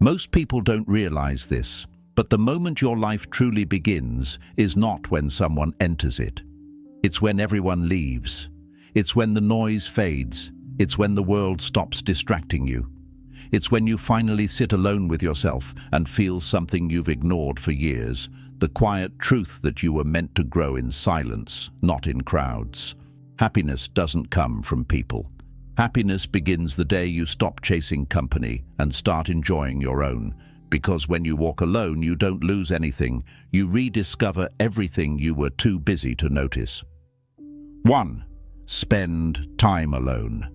Most people don't realize this, but the moment your life truly begins is not when someone enters it. It's when everyone leaves. It's when the noise fades. It's when the world stops distracting you. It's when you finally sit alone with yourself and feel something you've ignored for years, the quiet truth that you were meant to grow in silence, not in crowds. Happiness doesn't come from people. Happiness begins the day you stop chasing company and start enjoying your own. Because when you walk alone, you don't lose anything. You rediscover everything you were too busy to notice. 1. Spend time alone.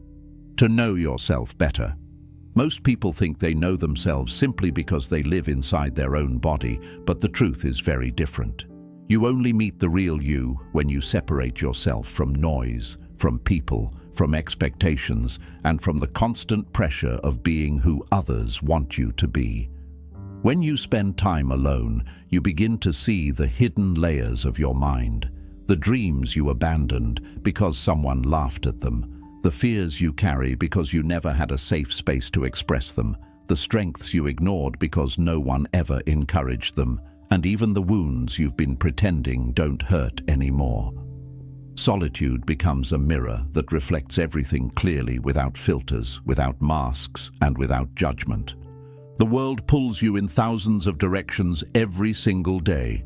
To know yourself better. Most people think they know themselves simply because they live inside their own body, but the truth is very different. You only meet the real you when you separate yourself from noise, from people, from expectations, and from the constant pressure of being who others want you to be. When you spend time alone, you begin to see the hidden layers of your mind, the dreams you abandoned because someone laughed at them, the fears you carry because you never had a safe space to express them, the strengths you ignored because no one ever encouraged them, and even the wounds you've been pretending don't hurt anymore. Solitude becomes a mirror that reflects everything clearly without filters, without masks, and without judgment. The world pulls you in thousands of directions every single day.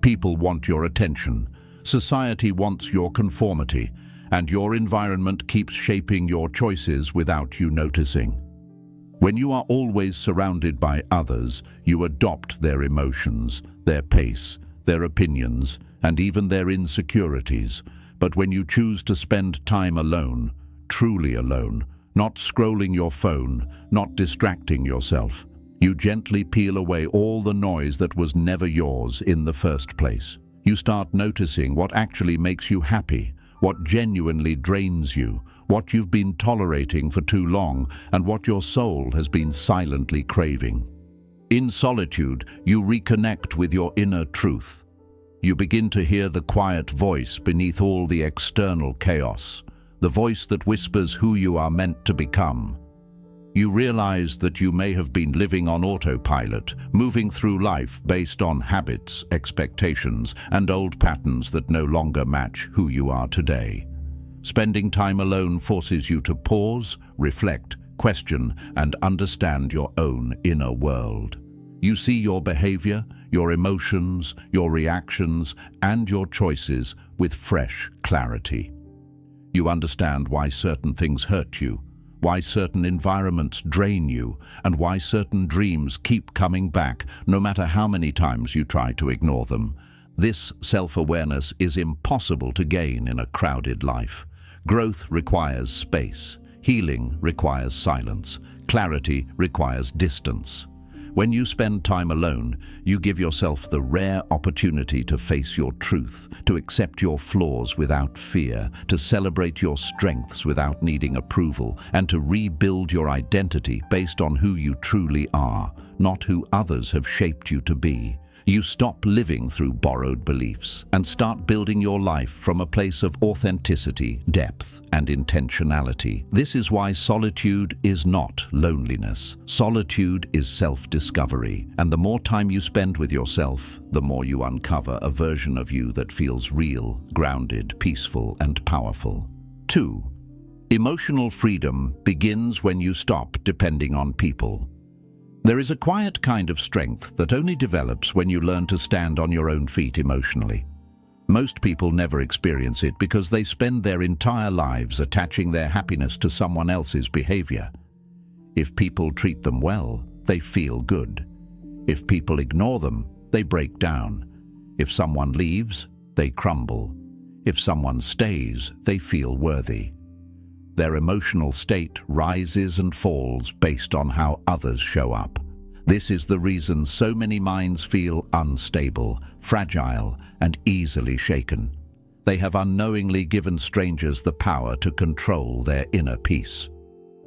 People want your attention. Society wants your conformity. And your environment keeps shaping your choices without you noticing. When you are always surrounded by others, you adopt their emotions, their pace, their opinions, and even their insecurities. But when you choose to spend time alone, truly alone, not scrolling your phone, not distracting yourself, you gently peel away all the noise that was never yours in the first place. You start noticing what actually makes you happy, what genuinely drains you, what you've been tolerating for too long, and what your soul has been silently craving. In solitude, you reconnect with your inner truth. You begin to hear the quiet voice beneath all the external chaos, the voice that whispers who you are meant to become. You realize that you may have been living on autopilot, moving through life based on habits, expectations, and old patterns that no longer match who you are today. Spending time alone forces you to pause, reflect, question, and understand your own inner world. You see your behavior, your emotions, your reactions, and your choices with fresh clarity. You understand why certain things hurt you, why certain environments drain you, and why certain dreams keep coming back, no matter how many times you try to ignore them. This self-awareness is impossible to gain in a crowded life. Growth requires space. Healing requires silence. Clarity requires distance. When you spend time alone, you give yourself the rare opportunity to face your truth, to accept your flaws without fear, to celebrate your strengths without needing approval, and to rebuild your identity based on who you truly are, not who others have shaped you to be. You stop living through borrowed beliefs and start building your life from a place of authenticity, depth, and intentionality. This is why solitude is not loneliness. Solitude is self-discovery, and the more time you spend with yourself, the more you uncover a version of you that feels real, grounded, peaceful, and powerful. 2. Emotional freedom begins when you stop depending on people. There is a quiet kind of strength that only develops when you learn to stand on your own feet emotionally. Most people never experience it because they spend their entire lives attaching their happiness to someone else's behavior. If people treat them well, they feel good. If people ignore them, they break down. If someone leaves, they crumble. If someone stays, they feel worthy. Their emotional state rises and falls based on how others show up. This is the reason so many minds feel unstable, fragile, and easily shaken. They have unknowingly given strangers the power to control their inner peace.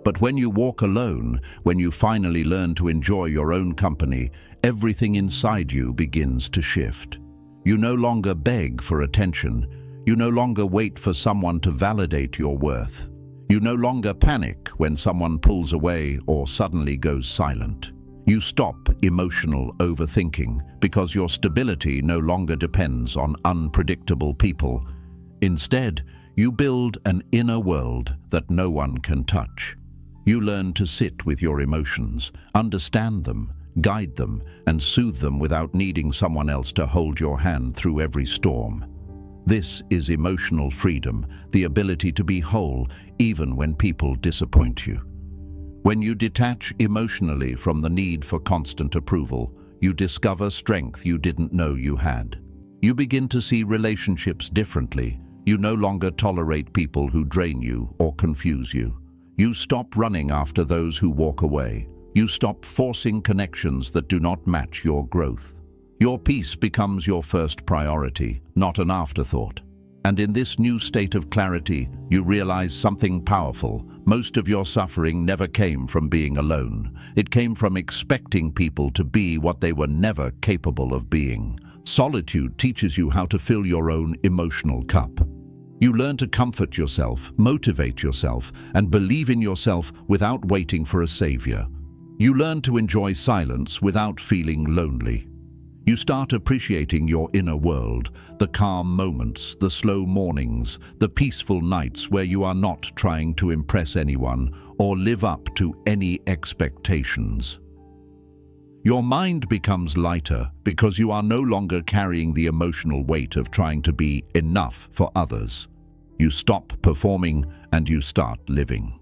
But when you walk alone, when you finally learn to enjoy your own company, everything inside you begins to shift. You no longer beg for attention. You no longer wait for someone to validate your worth. You no longer panic when someone pulls away or suddenly goes silent. You stop emotional overthinking because your stability no longer depends on unpredictable people. Instead, you build an inner world that no one can touch. You learn to sit with your emotions, understand them, guide them, and soothe them without needing someone else to hold your hand through every storm. This is emotional freedom, the ability to be whole even when people disappoint you. When you detach emotionally from the need for constant approval, you discover strength you didn't know you had. You begin to see relationships differently. You no longer tolerate people who drain you or confuse you. You stop running after those who walk away. You stop forcing connections that do not match your growth. Your peace becomes your first priority, not an afterthought. And in this new state of clarity, you realize something powerful. Most of your suffering never came from being alone. It came from expecting people to be what they were never capable of being. Solitude teaches you how to fill your own emotional cup. You learn to comfort yourself, motivate yourself, and believe in yourself without waiting for a savior. You learn to enjoy silence without feeling lonely. You start appreciating your inner world, the calm moments, the slow mornings, the peaceful nights where you are not trying to impress anyone or live up to any expectations. Your mind becomes lighter because you are no longer carrying the emotional weight of trying to be enough for others. You stop performing and you start living.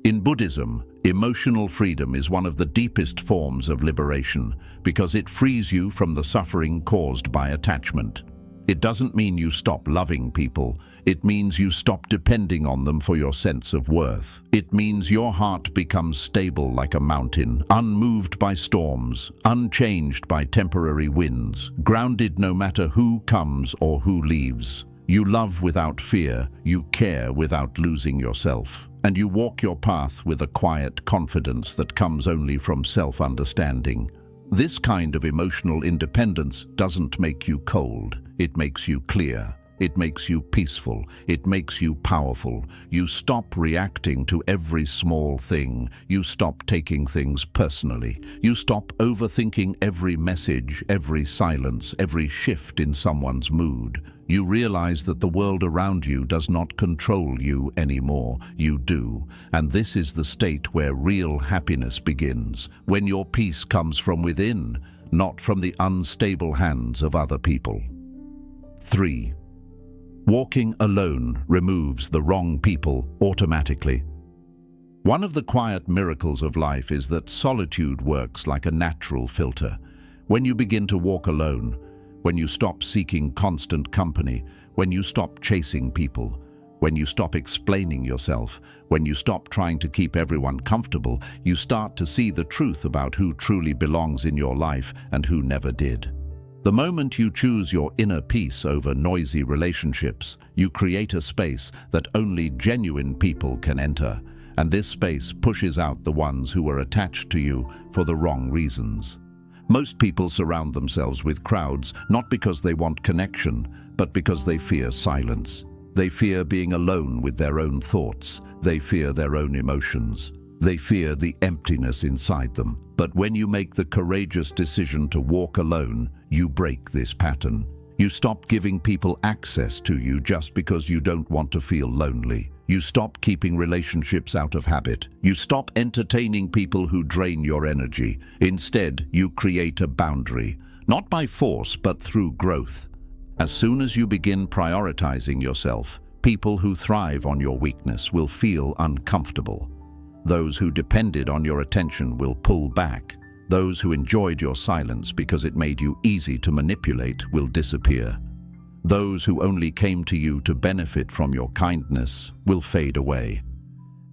In Buddhism, emotional freedom is one of the deepest forms of liberation because it frees you from the suffering caused by attachment. It doesn't mean you stop loving people. It means you stop depending on them for your sense of worth. It means your heart becomes stable like a mountain, unmoved by storms, unchanged by temporary winds, grounded no matter who comes or who leaves. You love without fear, you care without losing yourself, and you walk your path with a quiet confidence that comes only from self-understanding. This kind of emotional independence doesn't make you cold, it makes you clear. It makes you peaceful. It makes you powerful. You stop reacting to every small thing. You stop taking things personally. You stop overthinking every message, every silence, every shift in someone's mood. You realize that the world around you does not control you anymore. You do. And this is the state where real happiness begins, when your peace comes from within, not from the unstable hands of other people. 3. Walking alone removes the wrong people automatically. One of the quiet miracles of life is that solitude works like a natural filter. When you begin to walk alone, when you stop seeking constant company, when you stop chasing people, when you stop explaining yourself, when you stop trying to keep everyone comfortable, you start to see the truth about who truly belongs in your life and who never did. The moment you choose your inner peace over noisy relationships, you create a space that only genuine people can enter, and this space pushes out the ones who are attached to you for the wrong reasons. Most people surround themselves with crowds not because they want connection, but because they fear silence. They fear being alone with their own thoughts. They fear their own emotions. They fear the emptiness inside them. But when you make the courageous decision to walk alone, you break this pattern. You stop giving people access to you just because you don't want to feel lonely. You stop keeping relationships out of habit. You stop entertaining people who drain your energy. Instead, you create a boundary, not by force, but through growth. As soon as you begin prioritizing yourself, people who thrive on your weakness will feel uncomfortable. Those who depended on your attention will pull back. Those who enjoyed your silence because it made you easy to manipulate will disappear. Those who only came to you to benefit from your kindness will fade away.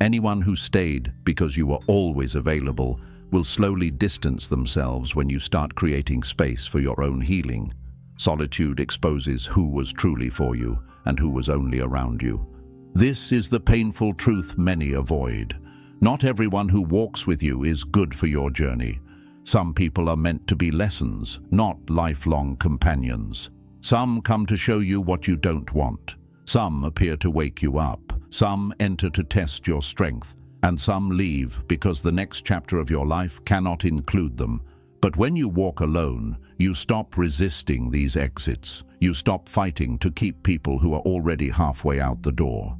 Anyone who stayed because you were always available will slowly distance themselves when you start creating space for your own healing. Solitude exposes who was truly for you and who was only around you. This is the painful truth many avoid. Not everyone who walks with you is good for your journey. Some people are meant to be lessons, not lifelong companions. Some come to show you what you don't want. Some appear to wake you up. Some enter to test your strength. And some leave because the next chapter of your life cannot include them. But when you walk alone, you stop resisting these exits. You stop fighting to keep people who are already halfway out the door.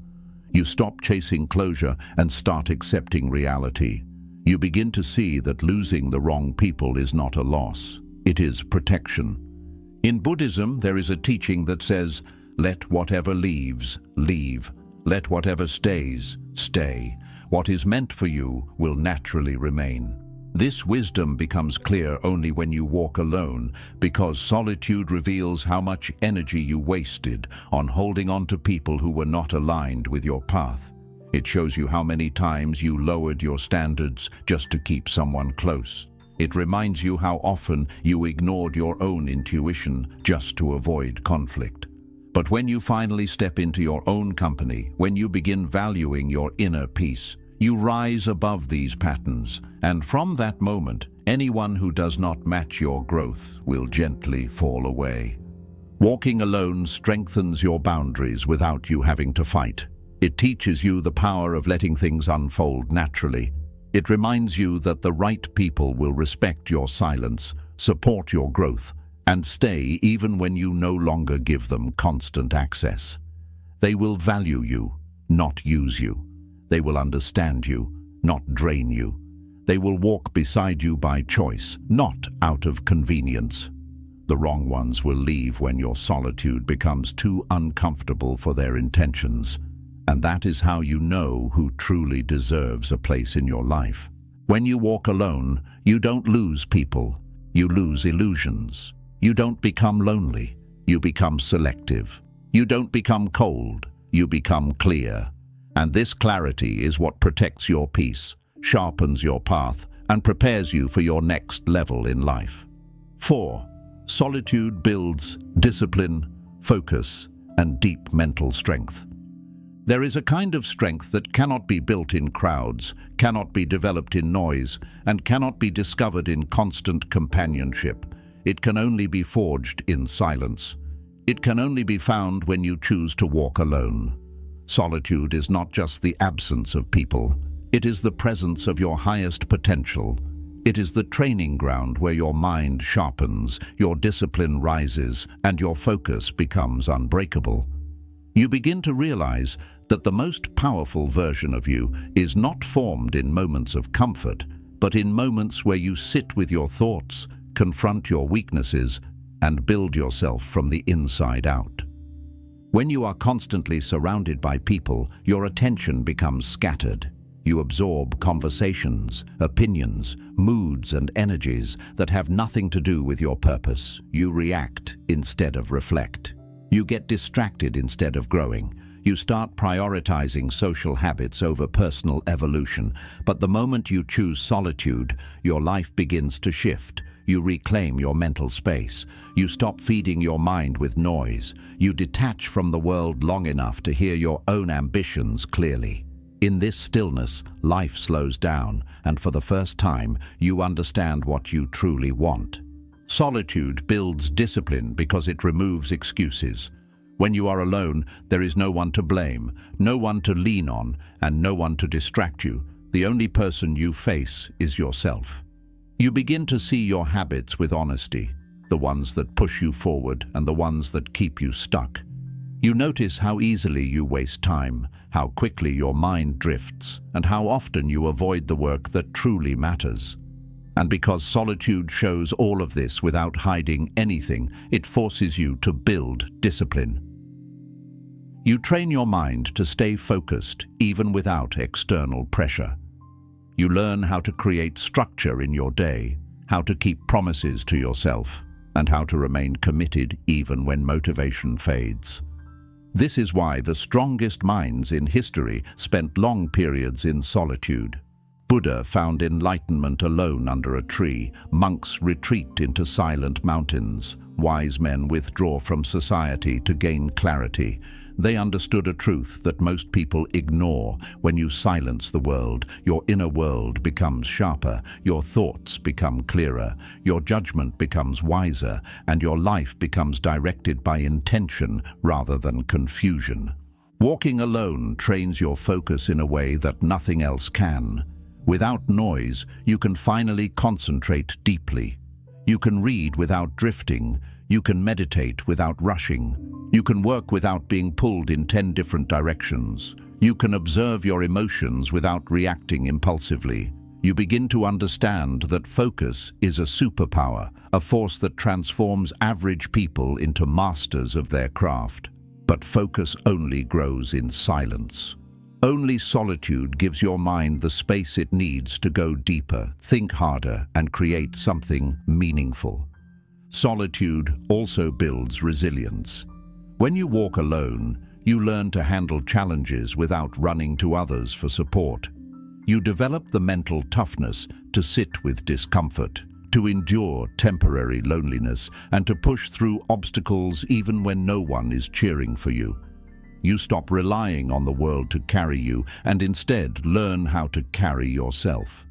You stop chasing closure and start accepting reality. You begin to see that losing the wrong people is not a loss. It is protection. In Buddhism, there is a teaching that says, let whatever leaves, leave. Let whatever stays, stay. What is meant for you will naturally remain. This wisdom becomes clear only when you walk alone, because solitude reveals how much energy you wasted on holding on to people who were not aligned with your path. It shows you how many times you lowered your standards just to keep someone close. It reminds you how often you ignored your own intuition just to avoid conflict. But when you finally step into your own company, when you begin valuing your inner peace, you rise above these patterns, and from that moment, anyone who does not match your growth will gently fall away. Walking alone strengthens your boundaries without you having to fight. It teaches you the power of letting things unfold naturally. It reminds you that the right people will respect your silence, support your growth, and stay even when you no longer give them constant access. They will value you, not use you. They will understand you, not drain you. They will walk beside you by choice, not out of convenience. The wrong ones will leave when your solitude becomes too uncomfortable for their intentions. And that is how you know who truly deserves a place in your life. When you walk alone, you don't lose people, you lose illusions. You don't become lonely, you become selective. You don't become cold, you become clear. And this clarity is what protects your peace, sharpens your path, and prepares you for your next level in life. 4. Solitude builds discipline, focus, and deep mental strength. There is a kind of strength that cannot be built in crowds, cannot be developed in noise, and cannot be discovered in constant companionship. It can only be forged in silence. It can only be found when you choose to walk alone. Solitude is not just the absence of people. It is the presence of your highest potential. It is the training ground where your mind sharpens, your discipline rises, and your focus becomes unbreakable. You begin to realize that the most powerful version of you is not formed in moments of comfort, but in moments where you sit with your thoughts, confront your weaknesses, and build yourself from the inside out. When you are constantly surrounded by people, your attention becomes scattered. You absorb conversations, opinions, moods, and energies that have nothing to do with your purpose. You react instead of reflect. You get distracted instead of growing. You start prioritizing social habits over personal evolution. But the moment you choose solitude, your life begins to shift. You reclaim your mental space. You stop feeding your mind with noise. You detach from the world long enough to hear your own ambitions clearly. In this stillness, life slows down, and for the first time, you understand what you truly want. Solitude builds discipline because it removes excuses. When you are alone, there is no one to blame, no one to lean on, and no one to distract you. The only person you face is yourself. You begin to see your habits with honesty, the ones that push you forward and the ones that keep you stuck. You notice how easily you waste time, how quickly your mind drifts, and how often you avoid the work that truly matters. And because solitude shows all of this without hiding anything, it forces you to build discipline. You train your mind to stay focused even without external pressure. You learn how to create structure in your day, how to keep promises to yourself, and how to remain committed even when motivation fades. This is why the strongest minds in history spent long periods in solitude. Buddha found enlightenment alone under a tree. Monks retreat into silent mountains. Wise men withdraw from society to gain clarity. They understood a truth that most people ignore. When you silence the world, your inner world becomes sharper, your thoughts become clearer, your judgment becomes wiser, and your life becomes directed by intention rather than confusion. Walking alone trains your focus in a way that nothing else can. Without noise, you can finally concentrate deeply. You can read without drifting. You can meditate without rushing. You can work without being pulled in 10 different directions. You can observe your emotions without reacting impulsively. You begin to understand that focus is a superpower, a force that transforms average people into masters of their craft. But focus only grows in silence. Only solitude gives your mind the space it needs to go deeper, think harder, and create something meaningful. Solitude also builds resilience. When you walk alone, you learn to handle challenges without running to others for support. You develop the mental toughness to sit with discomfort, to endure temporary loneliness, and to push through obstacles even when no one is cheering for you. You stop relying on the world to carry you and instead learn how to carry yourself.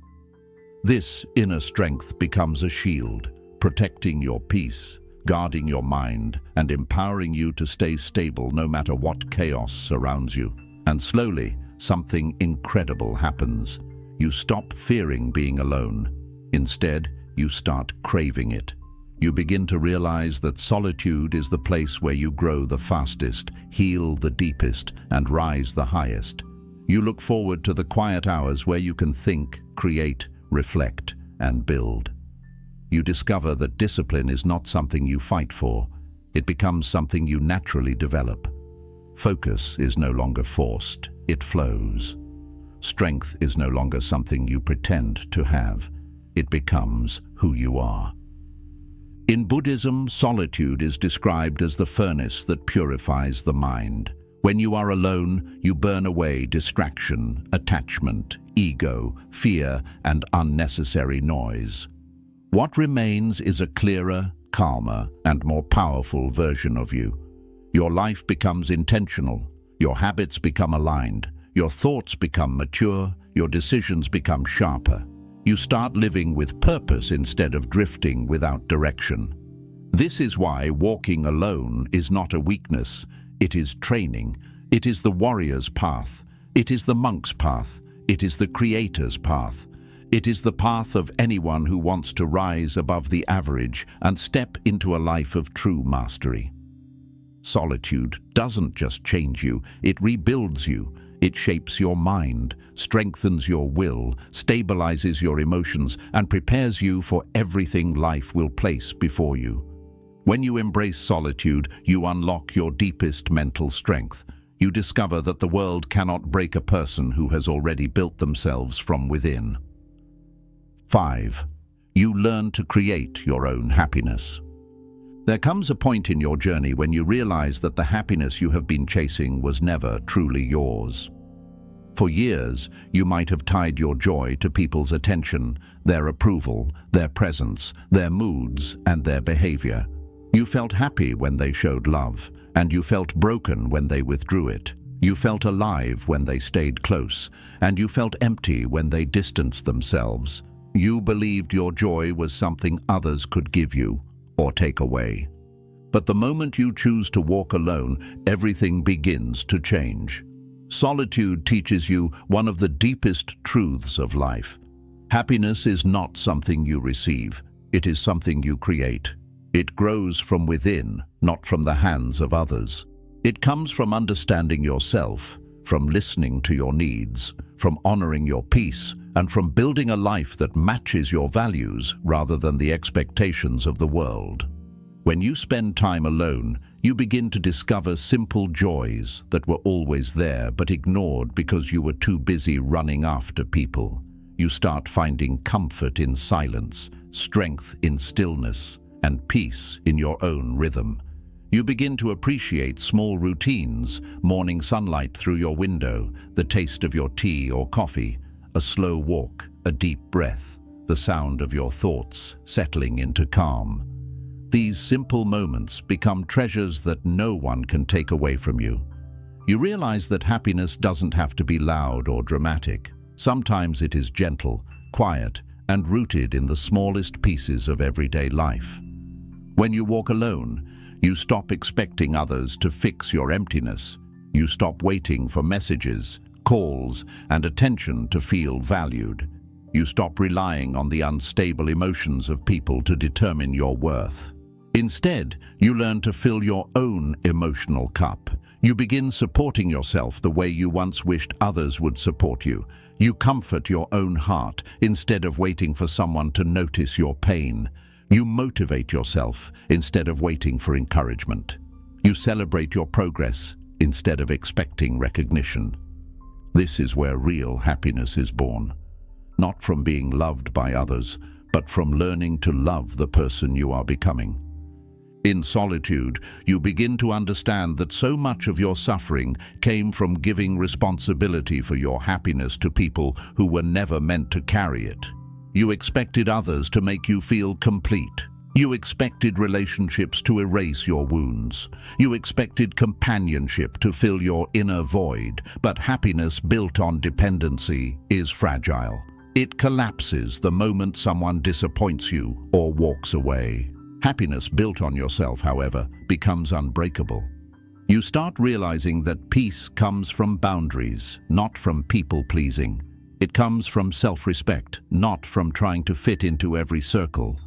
This inner strength becomes a shield, protecting your peace, guarding your mind, and empowering you to stay stable no matter what chaos surrounds you. And slowly, something incredible happens. You stop fearing being alone. Instead, you start craving it. You begin to realize that solitude is the place where you grow the fastest, heal the deepest, and rise the highest. You look forward to the quiet hours where you can think, create, reflect, and build. You discover that discipline is not something you fight for. It becomes something you naturally develop. Focus is no longer forced, it flows. Strength is no longer something you pretend to have. It becomes who you are. In Buddhism, solitude is described as the furnace that purifies the mind. When you are alone, you burn away distraction, attachment, ego, fear, and unnecessary noise. What remains is a clearer, calmer, and more powerful version of you. Your life becomes intentional, your habits become aligned, your thoughts become mature, your decisions become sharper. You start living with purpose instead of drifting without direction. This is why walking alone is not a weakness, it is training. It is the warrior's path. It is the monk's path. It is the creator's path. It is the path of anyone who wants to rise above the average and step into a life of true mastery. Solitude doesn't just change you, it rebuilds you. It shapes your mind, strengthens your will, stabilizes your emotions, and prepares you for everything life will place before you. When you embrace solitude, you unlock your deepest mental strength. You discover that the world cannot break a person who has already built themselves from within. 5. You learn to create your own happiness. There comes a point in your journey when you realize that the happiness you have been chasing was never truly yours. For years, you might have tied your joy to people's attention, their approval, their presence, their moods, and their behavior. You felt happy when they showed love, and you felt broken when they withdrew it. You felt alive when they stayed close, and you felt empty when they distanced themselves. You believed your joy was something others could give you or take away. But the moment you choose to walk alone, everything begins to change. Solitude teaches you one of the deepest truths of life. Happiness is not something you receive, it is something you create. It grows from within, not from the hands of others. It comes from understanding yourself, from listening to your needs, from honoring your peace, and from building a life that matches your values rather than the expectations of the world. When you spend time alone, you begin to discover simple joys that were always there but ignored because you were too busy running after people. You start finding comfort in silence, strength in stillness, and peace in your own rhythm. You begin to appreciate small routines, morning sunlight through your window, the taste of your tea or coffee, a slow walk, a deep breath, the sound of your thoughts settling into calm. These simple moments become treasures that no one can take away from you. You realize that happiness doesn't have to be loud or dramatic. Sometimes it is gentle, quiet, and rooted in the smallest pieces of everyday life. When you walk alone, you stop expecting others to fix your emptiness. You stop waiting for messages, calls, and attention to feel valued. You stop relying on the unstable emotions of people to determine your worth. Instead, you learn to fill your own emotional cup. You begin supporting yourself the way you once wished others would support you. You comfort your own heart instead of waiting for someone to notice your pain. You motivate yourself instead of waiting for encouragement. You celebrate your progress instead of expecting recognition. This is where real happiness is born. Not from being loved by others, but from learning to love the person you are becoming. In solitude, you begin to understand that so much of your suffering came from giving responsibility for your happiness to people who were never meant to carry it. You expected others to make you feel complete. You expected relationships to erase your wounds. You expected companionship to fill your inner void, but happiness built on dependency is fragile. It collapses the moment someone disappoints you or walks away. Happiness built on yourself, however, becomes unbreakable. You start realizing that peace comes from boundaries, not from people-pleasing. It comes from self-respect, not from trying to fit into every circle.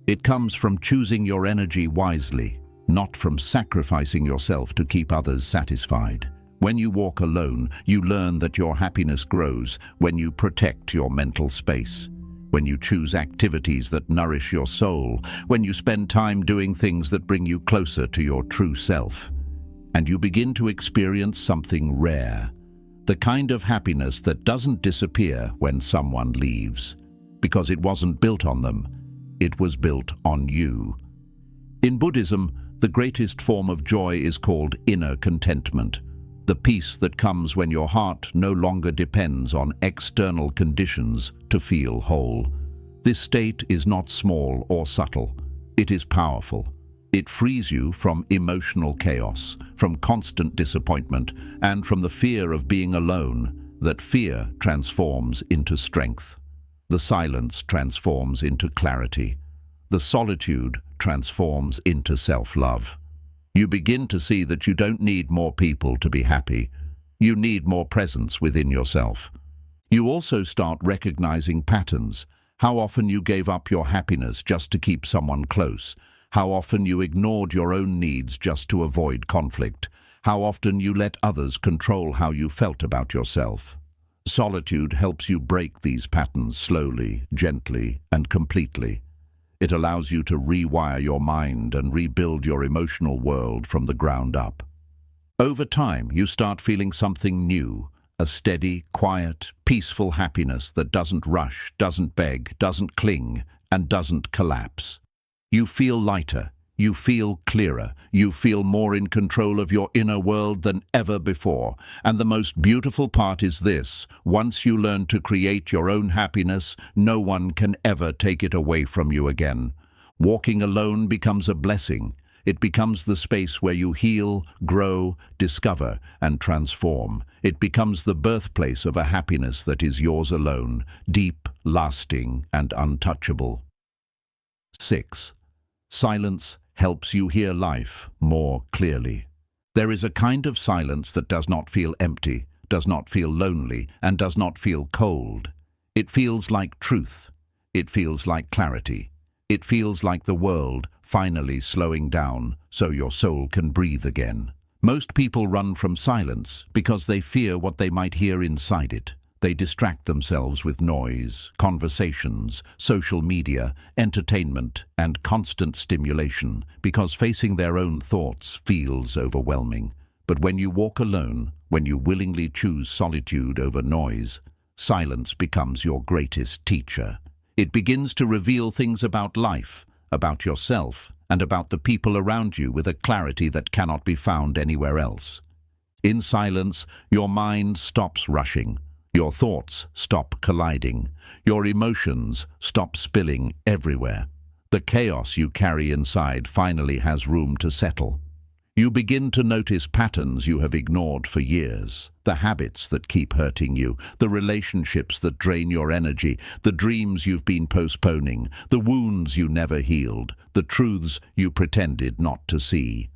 It comes from choosing your energy wisely, not from sacrificing yourself to keep others satisfied. When you walk alone, you learn that your happiness grows when you protect your mental space. When you choose activities that nourish your soul, when you spend time doing things that bring you closer to your true self. And you begin to experience something rare, the kind of happiness that doesn't disappear when someone leaves, because it wasn't built on them, it was built on you. In Buddhism, the greatest form of joy is called inner contentment, the peace that comes when your heart no longer depends on external conditions to feel whole. This state is not small or subtle. It is powerful. It frees you from emotional chaos, from constant disappointment, and from the fear of being alone. That fear transforms into strength. The silence transforms into clarity. The solitude transforms into self-love. You begin to see that you don't need more people to be happy. You need more presence within yourself. You also start recognizing patterns. How often you gave up your happiness just to keep someone close. How often you ignored your own needs just to avoid conflict. How often you let others control how you felt about yourself. Solitude helps you break these patterns slowly, gently, and completely. It allows you to rewire your mind and rebuild your emotional world from the ground up. Over time, you start feeling something new, a steady, quiet, peaceful happiness that doesn't rush, doesn't beg, doesn't cling, and doesn't collapse. You feel lighter, you feel clearer, you feel more in control of your inner world than ever before. And the most beautiful part is this: once you learn to create your own happiness, no one can ever take it away from you again. Walking alone becomes a blessing. It becomes the space where you heal, grow, discover, and transform. It becomes the birthplace of a happiness that is yours alone, deep, lasting, and untouchable. 6. Silence helps you hear life more clearly. There is a kind of silence that does not feel empty, does not feel lonely, and does not feel cold. It feels like truth. It feels like clarity. It feels like the world finally slowing down so your soul can breathe again. Most people run from silence because they fear what they might hear inside it. They distract themselves with noise, conversations, social media, entertainment, and constant stimulation because facing their own thoughts feels overwhelming. But when you walk alone, when you willingly choose solitude over noise, silence becomes your greatest teacher. It begins to reveal things about life, about yourself, and about the people around you with a clarity that cannot be found anywhere else. In silence, your mind stops rushing. Your thoughts stop colliding. Your emotions stop spilling everywhere. The chaos you carry inside finally has room to settle. You begin to notice patterns you have ignored for years, the habits that keep hurting you, the relationships that drain your energy, the dreams you've been postponing, the wounds you never healed, the truths you pretended not to see.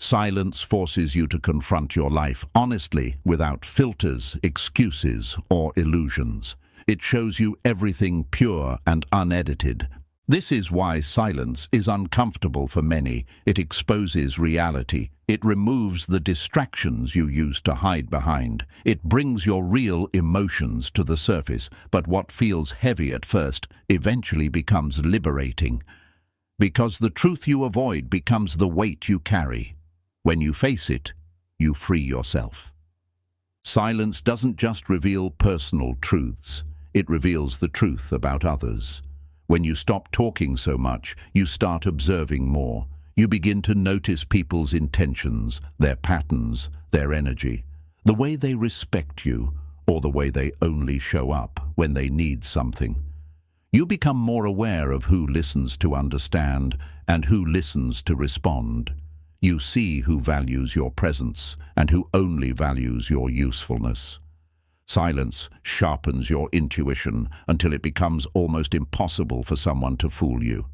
Silence forces you to confront your life honestly, without filters, excuses, or illusions. It shows you everything pure and unedited. This is why silence is uncomfortable for many. It exposes reality. It removes the distractions you used to hide behind. It brings your real emotions to the surface, but what feels heavy at first eventually becomes liberating. Because the truth you avoid becomes the weight you carry. When you face it, you free yourself. Silence doesn't just reveal personal truths. It reveals the truth about others. When you stop talking so much, you start observing more. You begin to notice people's intentions, their patterns, their energy, the way they respect you, or the way they only show up when they need something. You become more aware of who listens to understand and who listens to respond. You see who values your presence and who only values your usefulness. Silence sharpens your intuition until it becomes almost impossible for someone to fool you.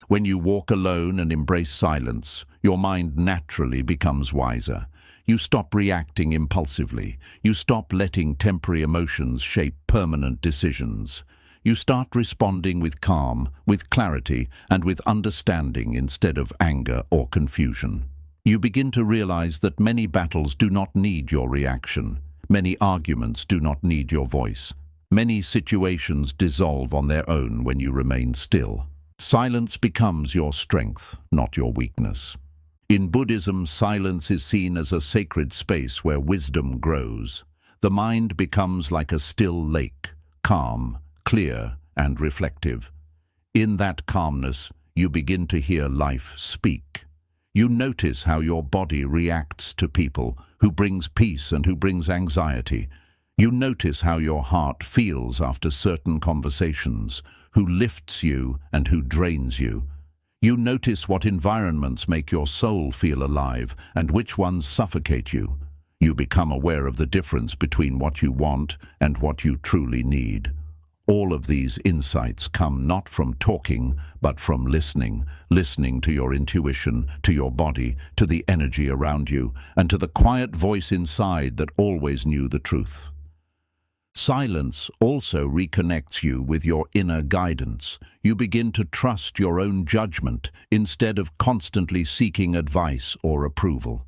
When you walk alone and embrace silence, your mind naturally becomes wiser. You stop reacting impulsively. You stop letting temporary emotions shape permanent decisions. You start responding with calm, with clarity, and with understanding instead of anger or confusion. You begin to realize that many battles do not need your reaction. Many arguments do not need your voice. Many situations dissolve on their own when you remain still. Silence becomes your strength, not your weakness. In Buddhism, silence is seen as a sacred space where wisdom grows. The mind becomes like a still lake, calm, clear, and reflective. In that calmness, you begin to hear life speak. You notice how your body reacts to people, who brings peace and who brings anxiety. You notice how your heart feels after certain conversations, who lifts you and who drains you. You notice what environments make your soul feel alive and which ones suffocate you. You become aware of the difference between what you want and what you truly need. All of these insights come not from talking, but from listening to your intuition, to your body, to the energy around you, and to the quiet voice inside that always knew the truth. Silence also reconnects you with your inner guidance. You begin to trust your own judgment instead of constantly seeking advice or approval.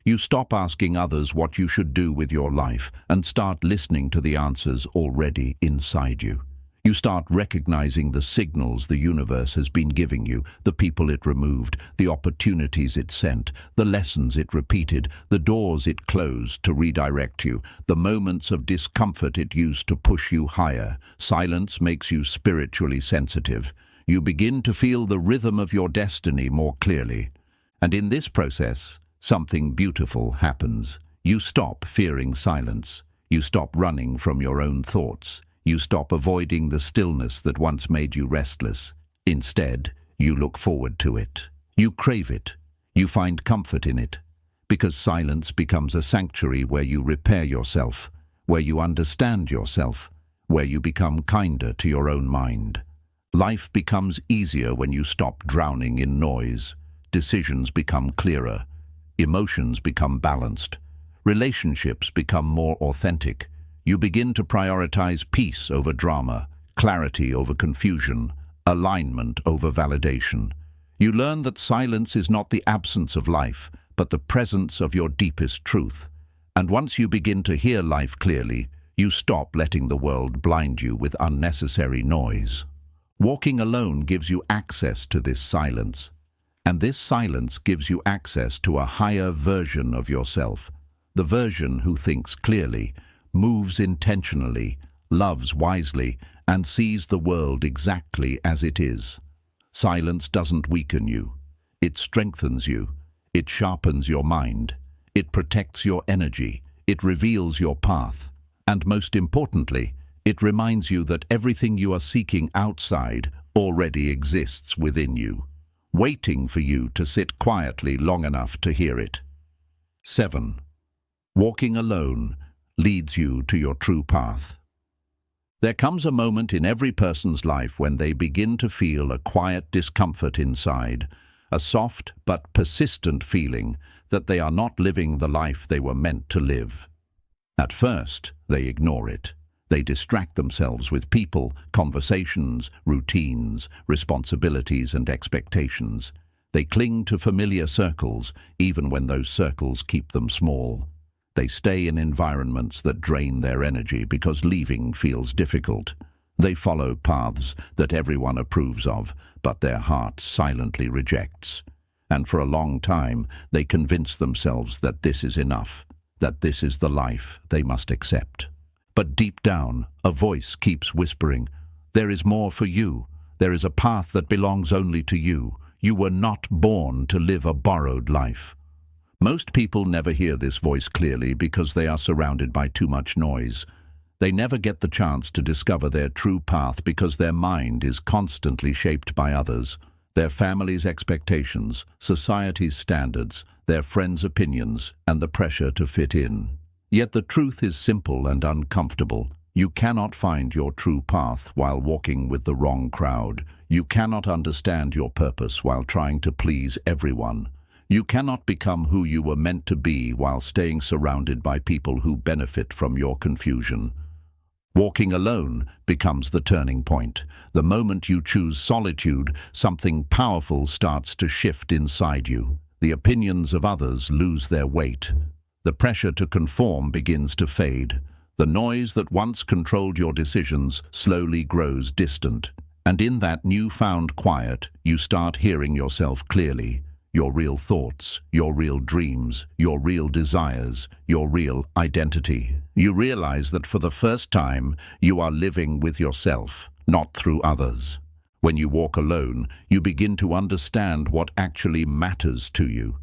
You stop asking others what you should do with your life and start listening to the answers already inside you. You start recognizing the signals the universe has been giving you, the people it removed, the opportunities it sent, the lessons it repeated, the doors it closed to redirect you, the moments of discomfort it used to push you higher. Silence makes you spiritually sensitive. You begin to feel the rhythm of your destiny more clearly. And in this process, something beautiful happens. You stop fearing silence. You stop running from your own thoughts. You stop avoiding the stillness that once made you restless. Instead, you look forward to it. You crave it. You find comfort in it. Because silence becomes a sanctuary where you repair yourself, where you understand yourself, where you become kinder to your own mind. Life becomes easier when you stop drowning in noise. Decisions become clearer. Emotions become balanced. Relationships become more authentic. You begin to prioritize peace over drama, clarity over confusion, alignment over validation. You learn that silence is not the absence of life, but the presence of your deepest truth. And once you begin to hear life clearly, you stop letting the world blind you with unnecessary noise. Walking alone gives you access to this silence. And this silence gives you access to a higher version of yourself, the version who thinks clearly, moves intentionally, loves wisely, and sees the world exactly as it is. Silence doesn't weaken you. It strengthens you. It sharpens your mind. It protects your energy. It reveals your path. And most importantly, it reminds you that everything you are seeking outside already exists within you, waiting for you to sit quietly long enough to hear it. 7. Walking alone leads you to your true path. There comes a moment in every person's life when they begin to feel a quiet discomfort inside, a soft but persistent feeling that they are not living the life they were meant to live. At first, they ignore it. They distract themselves with people, conversations, routines, responsibilities, and expectations. They cling to familiar circles, even when those circles keep them small. They stay in environments that drain their energy because leaving feels difficult. They follow paths that everyone approves of, but their heart silently rejects. And for a long time, they convince themselves that this is enough, that this is the life they must accept. But deep down, a voice keeps whispering, "There is more for you. There is a path that belongs only to you. You were not born to live a borrowed life." Most people never hear this voice clearly because they are surrounded by too much noise. They never get the chance to discover their true path because their mind is constantly shaped by others, their family's expectations, society's standards, their friends' opinions, and the pressure to fit in. Yet the truth is simple and uncomfortable. You cannot find your true path while walking with the wrong crowd. You cannot understand your purpose while trying to please everyone. You cannot become who you were meant to be while staying surrounded by people who benefit from your confusion. Walking alone becomes the turning point. The moment you choose solitude, something powerful starts to shift inside you. The opinions of others lose their weight. The pressure to conform begins to fade. The noise that once controlled your decisions slowly grows distant. And in that newfound quiet, you start hearing yourself clearly. Your real thoughts, your real dreams, your real desires, your real identity. You realize that for the first time, you are living with yourself, not through others. When you walk alone, you begin to understand what actually matters to you.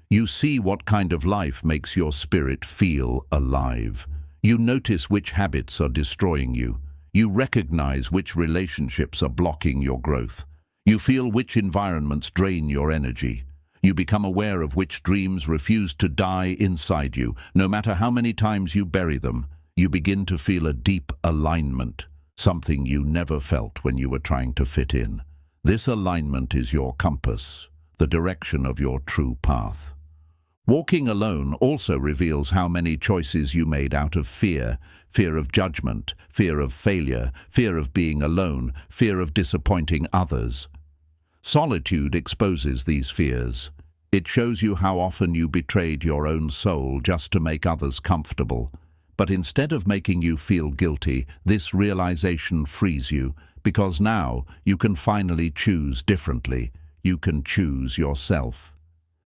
You see what kind of life makes your spirit feel alive. You notice which habits are destroying you. You recognize which relationships are blocking your growth. You feel which environments drain your energy. You become aware of which dreams refuse to die inside you. No matter how many times you bury them, you begin to feel a deep alignment, something you never felt when you were trying to fit in. This alignment is your compass, the direction of your true path. Walking alone also reveals how many choices you made out of fear, fear of judgment, fear of failure, fear of being alone, fear of disappointing others. Solitude exposes these fears. It shows you how often you betrayed your own soul just to make others comfortable. But instead of making you feel guilty, this realization frees you, because now you can finally choose differently. You can choose yourself.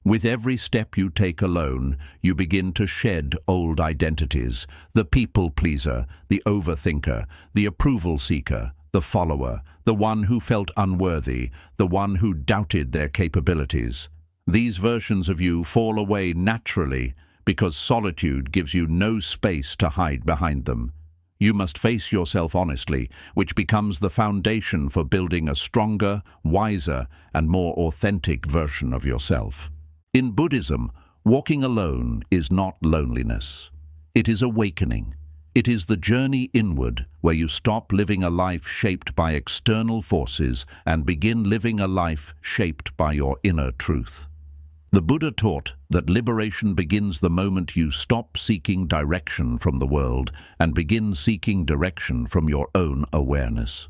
With every step you take alone, you begin to shed old identities, the people pleaser, the overthinker, the approval seeker, the follower, the one who felt unworthy, the one who doubted their capabilities. These versions of you fall away naturally because solitude gives you no space to hide behind them. You must face yourself honestly, which becomes the foundation for building a stronger, wiser, and more authentic version of yourself. In Buddhism, walking alone is not loneliness. It is awakening. It is the journey inward where you stop living a life shaped by external forces and begin living a life shaped by your inner truth. The Buddha taught that liberation begins the moment you stop seeking direction from the world and begin seeking direction from your own awareness.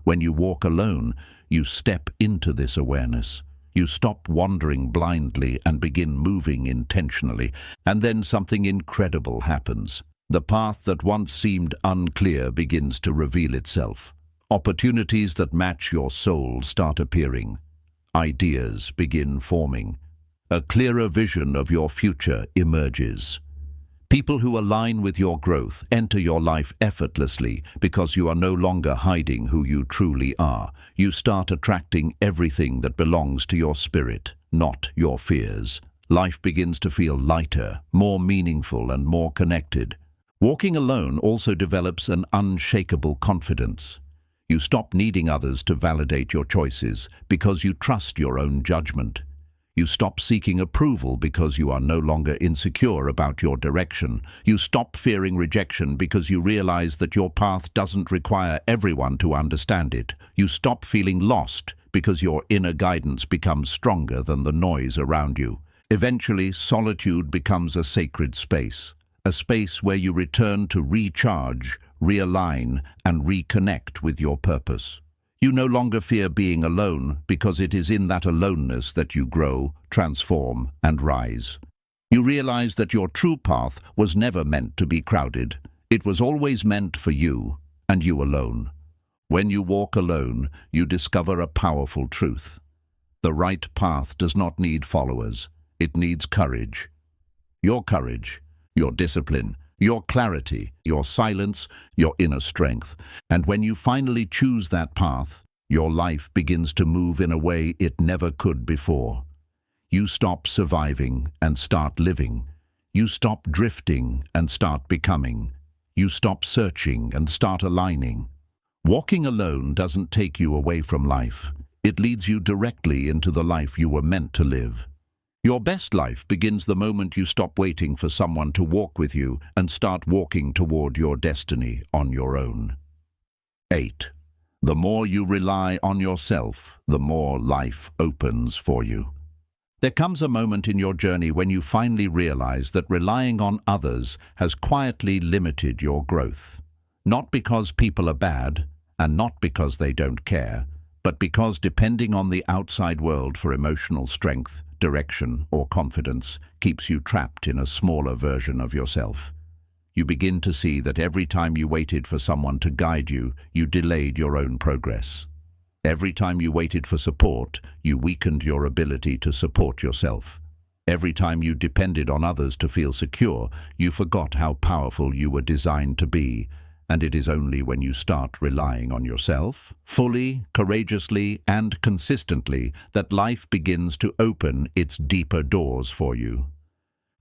When you walk alone, you step into this awareness. You stop wandering blindly and begin moving intentionally, and then something incredible happens. The path that once seemed unclear begins to reveal itself. Opportunities that match your soul start appearing. Ideas begin forming. A clearer vision of your future emerges. People who align with your growth enter your life effortlessly because you are no longer hiding who you truly are. You start attracting everything that belongs to your spirit, not your fears. Life begins to feel lighter, more meaningful, and more connected. Walking alone also develops an unshakable confidence. You stop needing others to validate your choices because you trust your own judgment. You stop seeking approval because you are no longer insecure about your direction. You stop fearing rejection because you realize that your path doesn't require everyone to understand it. You stop feeling lost because your inner guidance becomes stronger than the noise around you. Eventually, solitude becomes a sacred space, a space where you return to recharge, realign, and reconnect with your purpose. You no longer fear being alone because it is in that aloneness that you grow, transform, and rise. You realize that your true path was never meant to be crowded. It was always meant for you, and you alone. When you walk alone, you discover a powerful truth. The right path does not need followers. It needs courage. Your courage, your discipline, your clarity, your silence, your inner strength. And when you finally choose that path, your life begins to move in a way it never could before. You stop surviving and start living. You stop drifting and start becoming. You stop searching and start aligning. Walking alone doesn't take you away from life. It leads you directly into the life you were meant to live. Your best life begins the moment you stop waiting for someone to walk with you and start walking toward your destiny on your own. 8. The more you rely on yourself, the more life opens for you. There comes a moment in your journey when you finally realize that relying on others has quietly limited your growth. Not because people are bad, and not because they don't care, but because depending on the outside world for emotional strength, direction, or confidence keeps you trapped in a smaller version of yourself. You begin to see that every time you waited for someone to guide you, you delayed your own progress. Every time you waited for support, you weakened your ability to support yourself. Every time you depended on others to feel secure, you forgot how powerful you were designed to be. And it is only when you start relying on yourself, fully, courageously, and consistently, that life begins to open its deeper doors for you.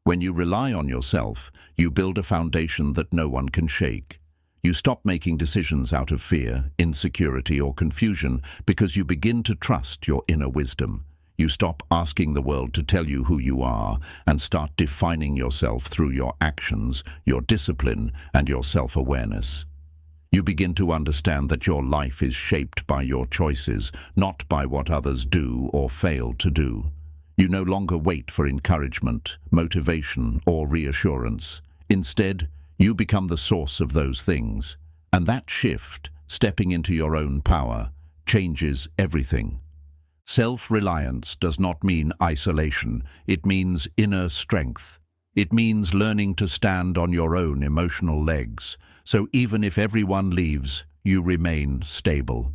When you rely on yourself, you build a foundation that no one can shake. You stop making decisions out of fear, insecurity, or confusion because you begin to trust your inner wisdom. You stop asking the world to tell you who you are and start defining yourself through your actions, your discipline, and your self-awareness. You begin to understand that your life is shaped by your choices, not by what others do or fail to do. You no longer wait for encouragement, motivation, or reassurance. Instead, you become the source of those things. And that shift, stepping into your own power, changes everything. Self-reliance does not mean isolation. It means inner strength. It means learning to stand on your own emotional legs, so even if everyone leaves, you remain stable.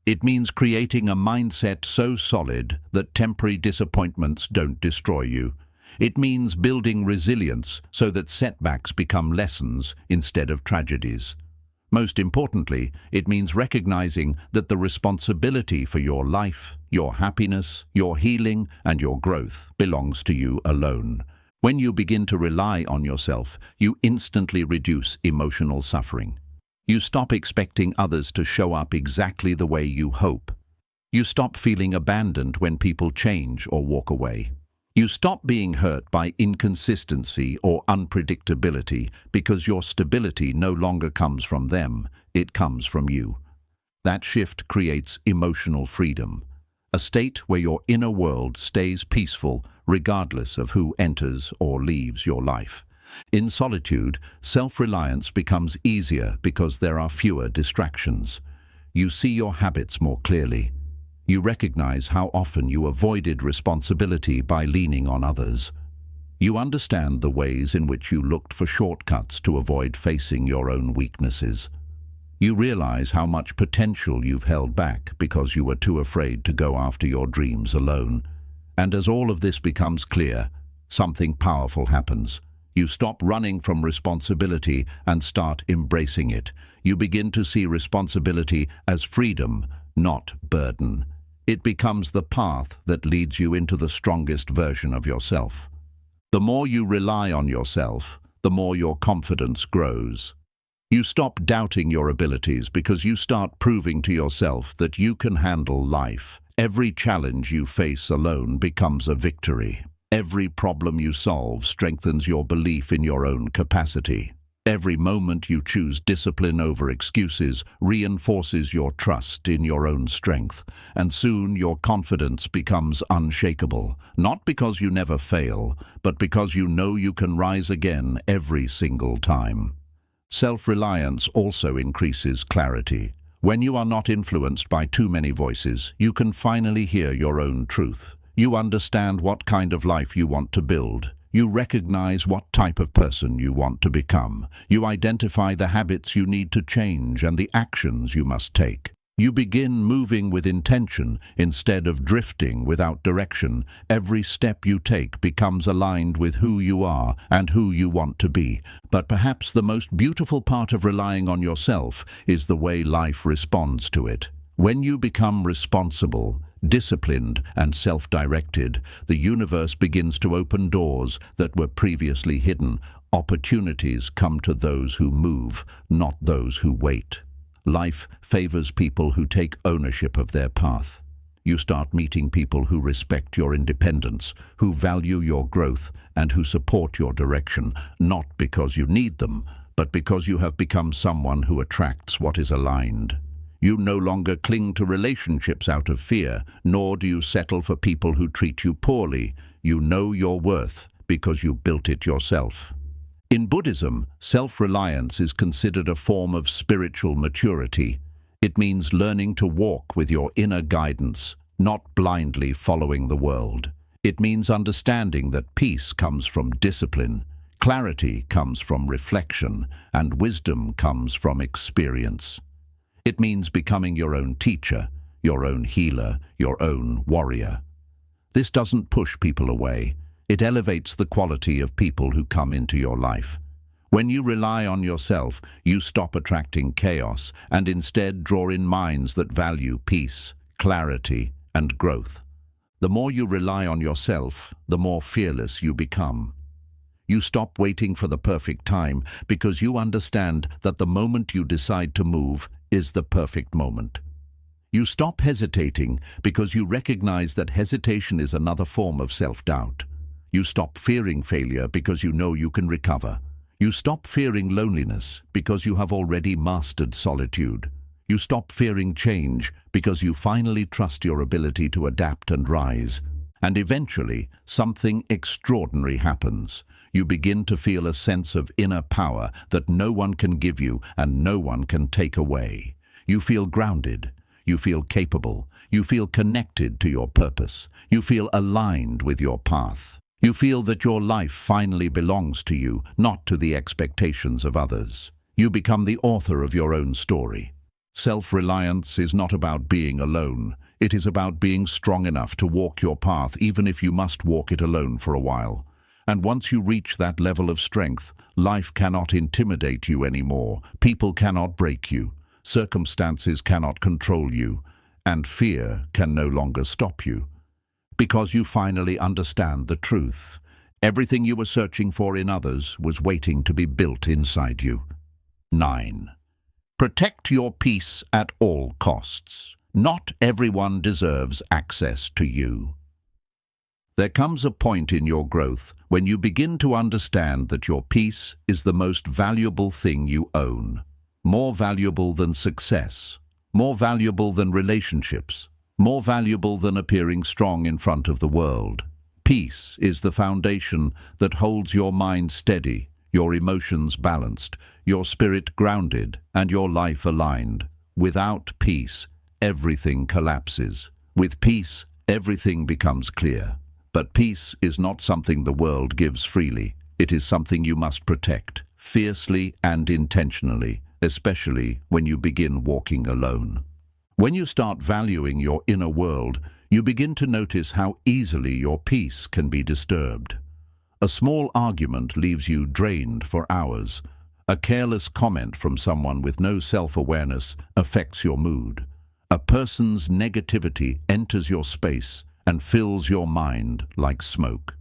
It means creating a mindset so solid that temporary disappointments don't destroy you. It means building resilience so that setbacks become lessons instead of tragedies. Most importantly, it means recognizing that the responsibility for your life, your happiness, your healing, and your growth belongs to you alone. When you begin to rely on yourself, you instantly reduce emotional suffering. You stop expecting others to show up exactly the way you hope. You stop feeling abandoned when people change or walk away. You stop being hurt by inconsistency or unpredictability because your stability no longer comes from them, it comes from you. That shift creates emotional freedom, a state where your inner world stays peaceful regardless of who enters or leaves your life. In solitude, self-reliance becomes easier because there are fewer distractions. You see your habits more clearly. You recognize how often you avoided responsibility by leaning on others. You understand the ways in which you looked for shortcuts to avoid facing your own weaknesses. You realize how much potential you've held back because you were too afraid to go after your dreams alone. And as all of this becomes clear, something powerful happens. You stop running from responsibility and start embracing it. You begin to see responsibility as freedom, not burden. It becomes the path that leads you into the strongest version of yourself. The more you rely on yourself, the more your confidence grows. You stop doubting your abilities because you start proving to yourself that you can handle life. Every challenge you face alone becomes a victory. Every problem you solve strengthens your belief in your own capacity. Every moment you choose discipline over excuses reinforces your trust in your own strength, and soon your confidence becomes unshakable, not because you never fail, but because you know you can rise again every single time. Self-reliance also increases clarity. When you are not influenced by too many voices, you can finally hear your own truth. You understand what kind of life you want to build. You recognize what type of person you want to become. You identify the habits you need to change and the actions you must take. You begin moving with intention instead of drifting without direction. Every step you take becomes aligned with who you are and who you want to be. But perhaps the most beautiful part of relying on yourself is the way life responds to it. When you become responsible, disciplined and self-directed, the universe begins to open doors that were previously hidden. Opportunities come to those who move, not those who wait. Life favors people who take ownership of their path. You start meeting people who respect your independence, who value your growth, and who support your direction, not because you need them, but because you have become someone who attracts what is aligned. You no longer cling to relationships out of fear, nor do you settle for people who treat you poorly. You know your worth because you built it yourself. In Buddhism, self-reliance is considered a form of spiritual maturity. It means learning to walk with your inner guidance, not blindly following the world. It means understanding that peace comes from discipline, clarity comes from reflection, and wisdom comes from experience. It means becoming your own teacher, your own healer, your own warrior. This doesn't push people away. It elevates the quality of people who come into your life. When you rely on yourself, you stop attracting chaos and instead draw in minds that value peace, clarity, and growth. The more you rely on yourself, the more fearless you become. You stop waiting for the perfect time because you understand that the moment you decide to move is the perfect moment. You stop hesitating because you recognize that hesitation is another form of self-doubt. You stop fearing failure because you know you can recover. You stop fearing loneliness because you have already mastered solitude. You stop fearing change because you finally trust your ability to adapt and rise. And eventually, something extraordinary happens. You begin to feel a sense of inner power that no one can give you and no one can take away. You feel grounded. You feel capable. You feel connected to your purpose. You feel aligned with your path. You feel that your life finally belongs to you, not to the expectations of others. You become the author of your own story. Self-reliance is not about being alone. It is about being strong enough to walk your path even if you must walk it alone for a while. And once you reach that level of strength, life cannot intimidate you anymore. People cannot break you. Circumstances cannot control you. And fear can no longer stop you. Because you finally understand the truth. Everything you were searching for in others was waiting to be built inside you. 9. Protect your peace at all costs. Not everyone deserves access to you. There comes a point in your growth when you begin to understand that your peace is the most valuable thing you own. More valuable than success. More valuable than relationships. More valuable than appearing strong in front of the world. Peace is the foundation that holds your mind steady, your emotions balanced, your spirit grounded, and your life aligned. Without peace, everything collapses. With peace, everything becomes clear. But peace is not something the world gives freely. It is something you must protect, fiercely and intentionally, especially when you begin walking alone. When you start valuing your inner world, you begin to notice how easily your peace can be disturbed. A small argument leaves you drained for hours. A careless comment from someone with no self-awareness affects your mood. A person's negativity enters your space and fills your mind like smoke.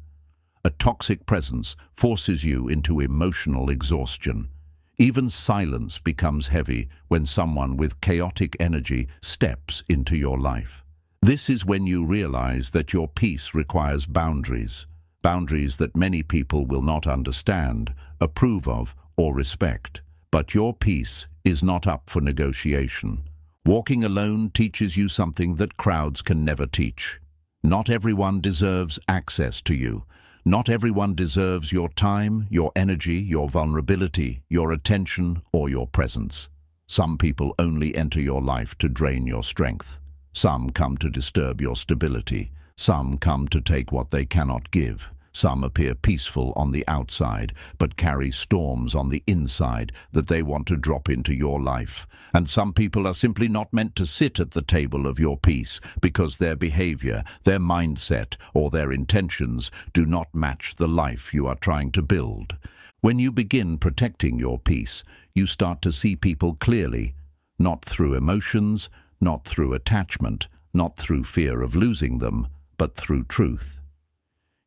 A toxic presence forces you into emotional exhaustion. Even silence becomes heavy when someone with chaotic energy steps into your life. This is when you realize that your peace requires boundaries. Boundaries that many people will not understand, approve of, or respect. But your peace is not up for negotiation. Walking alone teaches you something that crowds can never teach. Not everyone deserves access to you. Not everyone deserves your time, your energy, your vulnerability, your attention, or your presence. Some people only enter your life to drain your strength. Some come to disturb your stability. Some come to take what they cannot give. Some appear peaceful on the outside, but carry storms on the inside that they want to drop into your life. And some people are simply not meant to sit at the table of your peace because their behavior, their mindset, or their intentions do not match the life you are trying to build. When you begin protecting your peace, you start to see people clearly, not through emotions, not through attachment, not through fear of losing them, but through truth.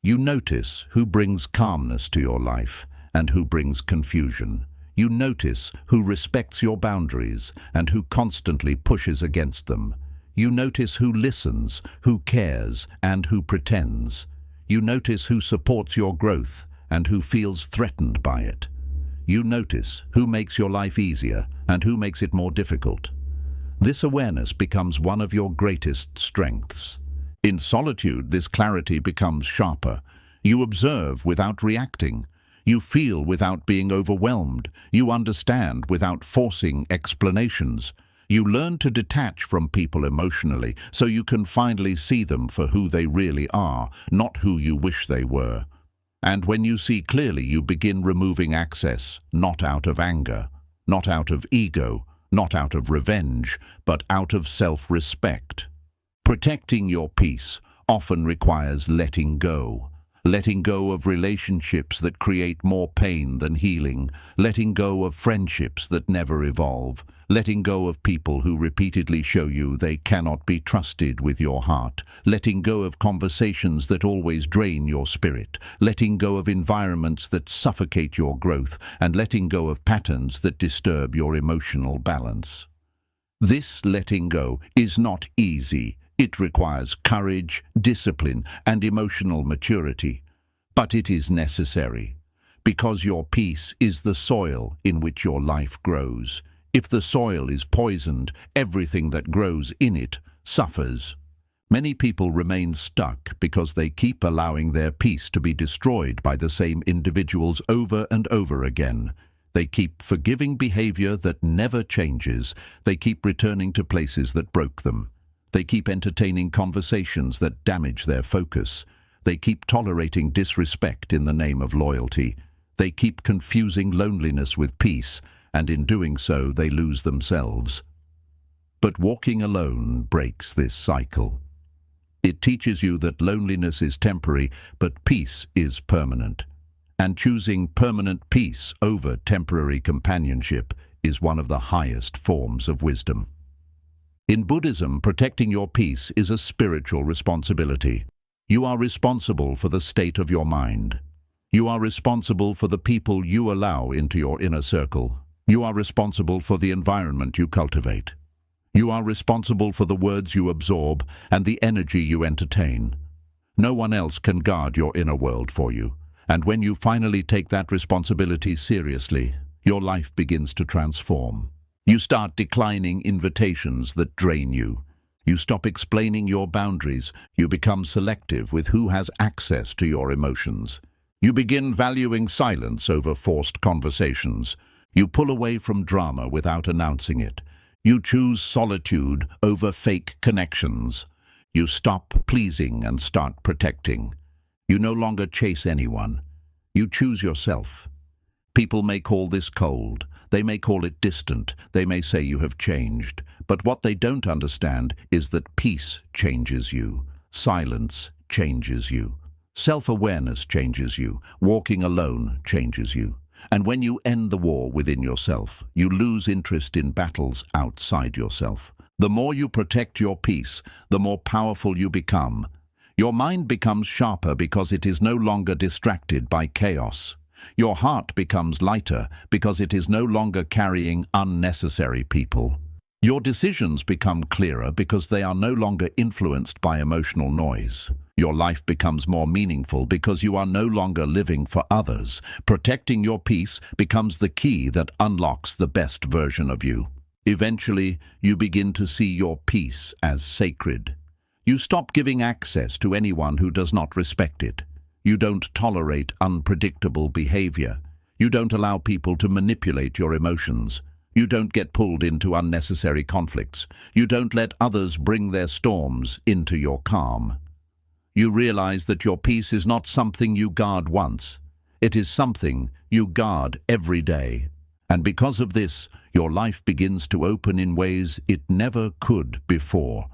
You notice who brings calmness to your life and who brings confusion. You notice who respects your boundaries and who constantly pushes against them. You notice who listens, who cares, and who pretends. You notice who supports your growth and who feels threatened by it. You notice who makes your life easier and who makes it more difficult. This awareness becomes one of your greatest strengths. In solitude, this clarity becomes sharper. You observe without reacting. You feel without being overwhelmed. You understand without forcing explanations. You learn to detach from people emotionally so you can finally see them for who they really are, not who you wish they were. And when you see clearly, you begin removing access, not out of anger, not out of ego, not out of revenge, but out of self-respect. Protecting your peace often requires letting go of relationships that create more pain than healing, letting go of friendships that never evolve, letting go of people who repeatedly show you they cannot be trusted with your heart, letting go of conversations that always drain your spirit, letting go of environments that suffocate your growth, and letting go of patterns that disturb your emotional balance. This letting go is not easy. It requires courage, discipline, and emotional maturity. But it is necessary, because your peace is the soil in which your life grows. If the soil is poisoned, everything that grows in it suffers. Many people remain stuck because they keep allowing their peace to be destroyed by the same individuals over and over again. They keep forgiving behavior that never changes. They keep returning to places that broke them. They keep entertaining conversations that damage their focus. They keep tolerating disrespect in the name of loyalty. They keep confusing loneliness with peace, and in doing so, they lose themselves. But walking alone breaks this cycle. It teaches you that loneliness is temporary, but peace is permanent. And choosing permanent peace over temporary companionship is one of the highest forms of wisdom. In Buddhism, protecting your peace is a spiritual responsibility. You are responsible for the state of your mind. You are responsible for the people you allow into your inner circle. You are responsible for the environment you cultivate. You are responsible for the words you absorb and the energy you entertain. No one else can guard your inner world for you. And when you finally take that responsibility seriously, your life begins to transform. You start declining invitations that drain you. You stop explaining your boundaries. You become selective with who has access to your emotions. You begin valuing silence over forced conversations. You pull away from drama without announcing it. You choose solitude over fake connections. You stop pleasing and start protecting. You no longer chase anyone. You choose yourself. People may call this cold. They may call it distant. They may say you have changed. But what they don't understand is that peace changes you. Silence changes you. Self-awareness changes you. Walking alone changes you. And when you end the war within yourself, you lose interest in battles outside yourself. The more you protect your peace, the more powerful you become. Your mind becomes sharper because it is no longer distracted by chaos. Your heart becomes lighter because it is no longer carrying unnecessary people. Your decisions become clearer because they are no longer influenced by emotional noise. Your life becomes more meaningful because you are no longer living for others. Protecting your peace becomes the key that unlocks the best version of you. Eventually, you begin to see your peace as sacred. You stop giving access to anyone who does not respect it. You don't tolerate unpredictable behavior. You don't allow people to manipulate your emotions. You don't get pulled into unnecessary conflicts. You don't let others bring their storms into your calm. You realize that your peace is not something you guard once. It is something you guard every day. And because of this, your life begins to open in ways it never could before.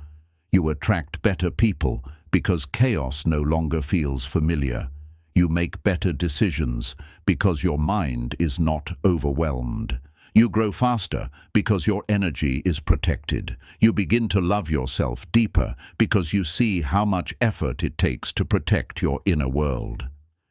You attract better people because chaos no longer feels familiar. You make better decisions because your mind is not overwhelmed. You grow faster because your energy is protected. You begin to love yourself deeper because you see how much effort it takes to protect your inner world.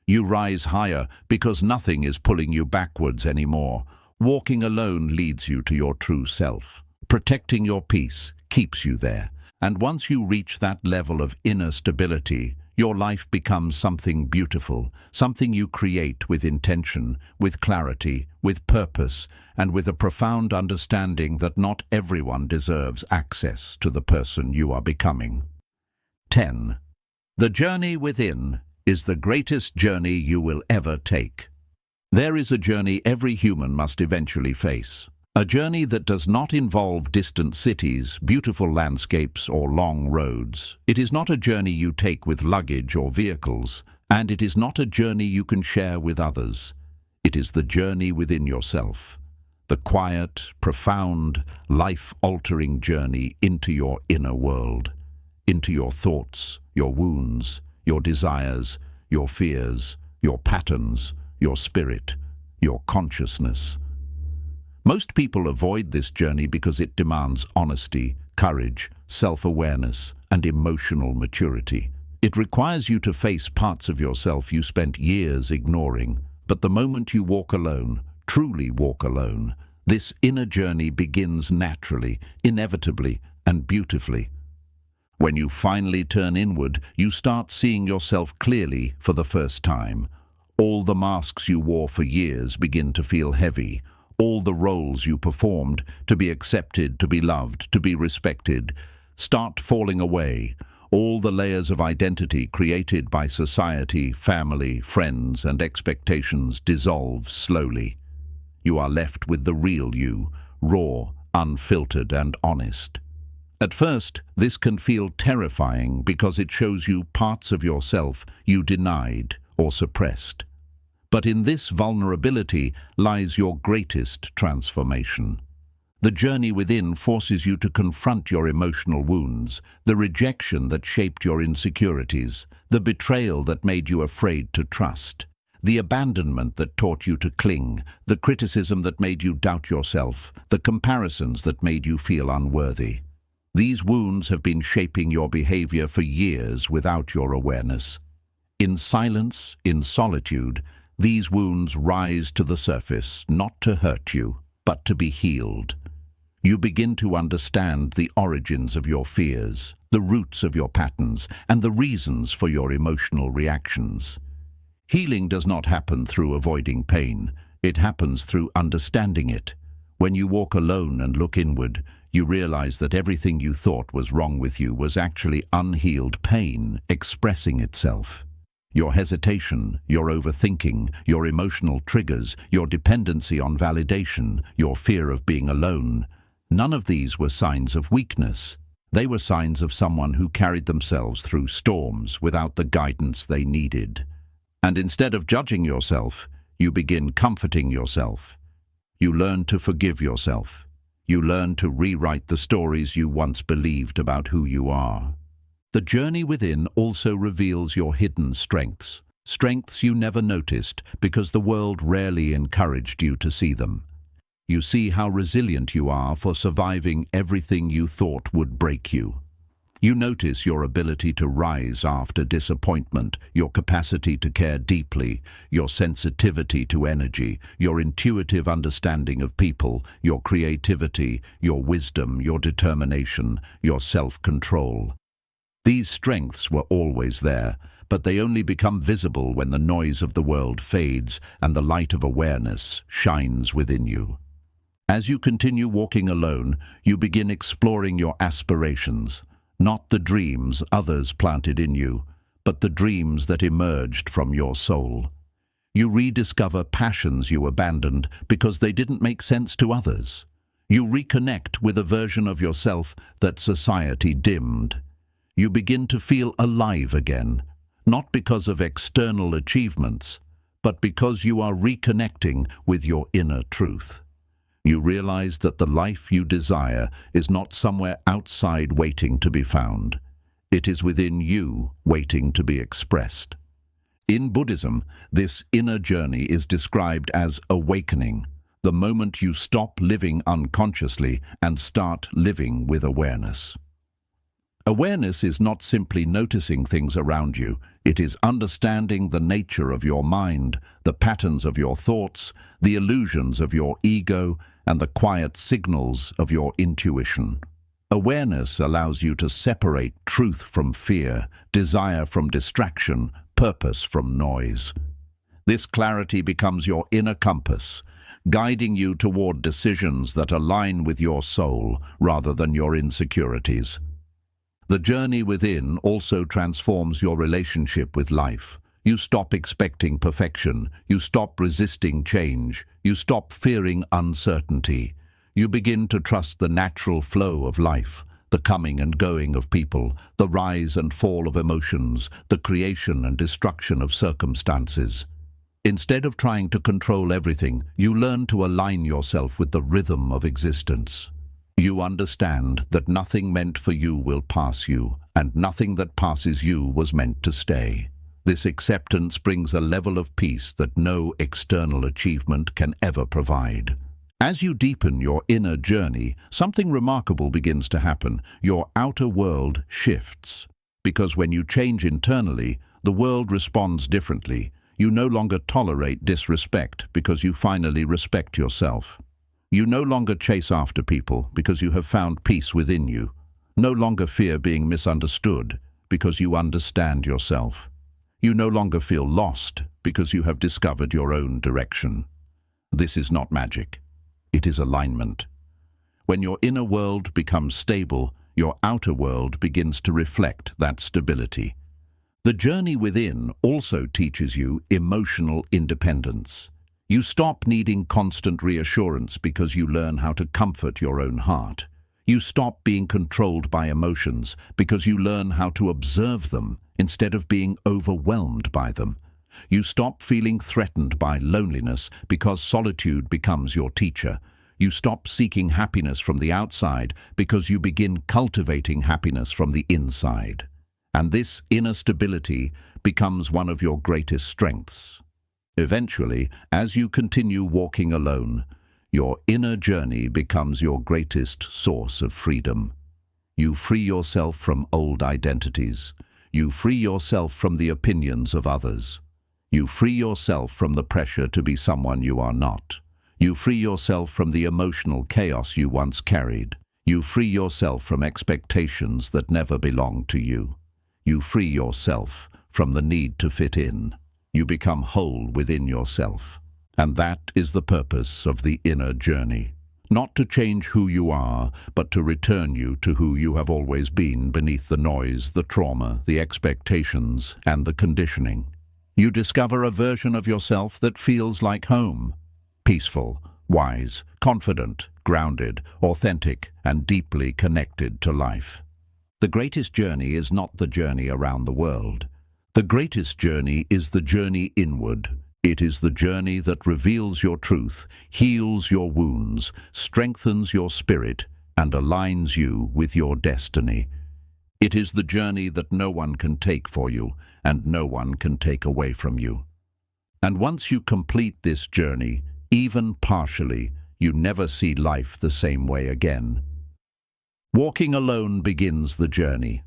You rise higher because nothing is pulling you backwards anymore. Walking alone leads you to your true self. Protecting your peace keeps you there. And once you reach that level of inner stability, your life becomes something beautiful, something you create with intention, with clarity, with purpose, and with a profound understanding that not everyone deserves access to the person you are becoming. 10. The journey within is the greatest journey you will ever take. There is a journey every human must eventually face. A journey that does not involve distant cities, beautiful landscapes, or long roads. It is not a journey you take with luggage or vehicles, and it is not a journey you can share with others. It is the journey within yourself. The quiet, profound, life-altering journey into your inner world, into your thoughts, your wounds, your desires, your fears, your patterns, your spirit, your consciousness. Most people avoid this journey because it demands honesty, courage, self-awareness, and emotional maturity. It requires you to face parts of yourself you spent years ignoring, but the moment you walk alone, truly walk alone, this inner journey begins naturally, inevitably, and beautifully. When you finally turn inward, you start seeing yourself clearly for the first time. All the masks you wore for years begin to feel heavy. All the roles you performed to be accepted, to be loved, to be respected, start falling away. All the layers of identity created by society, family, friends, and expectations dissolve slowly. You are left with the real you, raw, unfiltered, and honest. At first, this can feel terrifying because it shows you parts of yourself you denied or suppressed. But in this vulnerability lies your greatest transformation. The journey within forces you to confront your emotional wounds, the rejection that shaped your insecurities, the betrayal that made you afraid to trust, the abandonment that taught you to cling, the criticism that made you doubt yourself, the comparisons that made you feel unworthy. These wounds have been shaping your behavior for years without your awareness. In silence, in solitude, these wounds rise to the surface, not to hurt you, but to be healed. You begin to understand the origins of your fears, the roots of your patterns, and the reasons for your emotional reactions. Healing does not happen through avoiding pain. It happens through understanding it. When you walk alone and look inward, you realize that everything you thought was wrong with you was actually unhealed pain expressing itself. Your hesitation, your overthinking, your emotional triggers, your dependency on validation, your fear of being alone, none of these were signs of weakness. They were signs of someone who carried themselves through storms without the guidance they needed. And instead of judging yourself, you begin comforting yourself. You learn to forgive yourself. You learn to rewrite the stories you once believed about who you are. The journey within also reveals your hidden strengths, strengths you never noticed because the world rarely encouraged you to see them. You see how resilient you are for surviving everything you thought would break you. You notice your ability to rise after disappointment, your capacity to care deeply, your sensitivity to energy, your intuitive understanding of people, your creativity, your wisdom, your determination, your self-control. These strengths were always there, but they only become visible when the noise of the world fades and the light of awareness shines within you. As you continue walking alone, you begin exploring your aspirations, not the dreams others planted in you, but the dreams that emerged from your soul. You rediscover passions you abandoned because they didn't make sense to others. You reconnect with a version of yourself that society dimmed. You begin to feel alive again, not because of external achievements, but because you are reconnecting with your inner truth. You realize that the life you desire is not somewhere outside waiting to be found. It is within you, waiting to be expressed. In Buddhism, this inner journey is described as awakening, the moment you stop living unconsciously and start living with awareness. Awareness is not simply noticing things around you, it is understanding the nature of your mind, the patterns of your thoughts, the illusions of your ego, and the quiet signals of your intuition. Awareness allows you to separate truth from fear, desire from distraction, purpose from noise. This clarity becomes your inner compass, guiding you toward decisions that align with your soul rather than your insecurities. The journey within also transforms your relationship with life. You stop expecting perfection, you stop resisting change, you stop fearing uncertainty. You begin to trust the natural flow of life, the coming and going of people, the rise and fall of emotions, the creation and destruction of circumstances. Instead of trying to control everything, you learn to align yourself with the rhythm of existence. You understand that nothing meant for you will pass you, and nothing that passes you was meant to stay. This acceptance brings a level of peace that no external achievement can ever provide. As you deepen your inner journey, something remarkable begins to happen. Your outer world shifts. Because when you change internally, the world responds differently. You no longer tolerate disrespect because you finally respect yourself. You no longer chase after people because you have found peace within you. No longer fear being misunderstood because you understand yourself. You no longer feel lost because you have discovered your own direction. This is not magic. It is alignment. When your inner world becomes stable, your outer world begins to reflect that stability. The journey within also teaches you emotional independence. You stop needing constant reassurance because you learn how to comfort your own heart. You stop being controlled by emotions because you learn how to observe them instead of being overwhelmed by them. You stop feeling threatened by loneliness because solitude becomes your teacher. You stop seeking happiness from the outside because you begin cultivating happiness from the inside. And this inner stability becomes one of your greatest strengths. Eventually, as you continue walking alone, your inner journey becomes your greatest source of freedom. You free yourself from old identities. You free yourself from the opinions of others. You free yourself from the pressure to be someone you are not. You free yourself from the emotional chaos you once carried. You free yourself from expectations that never belonged to you. You free yourself from the need to fit in. You become whole within yourself. And that is the purpose of the inner journey. Not to change who you are, but to return you to who you have always been beneath the noise, the trauma, the expectations, and the conditioning. You discover a version of yourself that feels like home. Peaceful, wise, confident, grounded, authentic, and deeply connected to life. The greatest journey is not the journey around the world. The greatest journey is the journey inward. It is the journey that reveals your truth, heals your wounds, strengthens your spirit, and aligns you with your destiny. It is the journey that no one can take for you, and no one can take away from you. And once you complete this journey, even partially, you never see life the same way again. Walking alone begins the journey.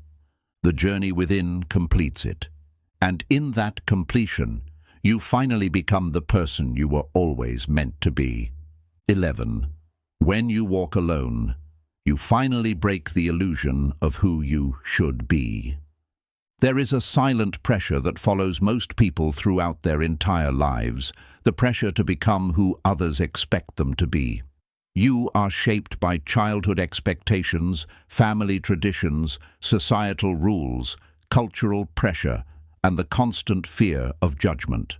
The journey within completes it. And in that completion, you finally become the person you were always meant to be. 11. When you walk alone, you finally break the illusion of who you should be. There is a silent pressure that follows most people throughout their entire lives, the pressure to become who others expect them to be. You are shaped by childhood expectations, family traditions, societal rules, cultural pressure, and the constant fear of judgment.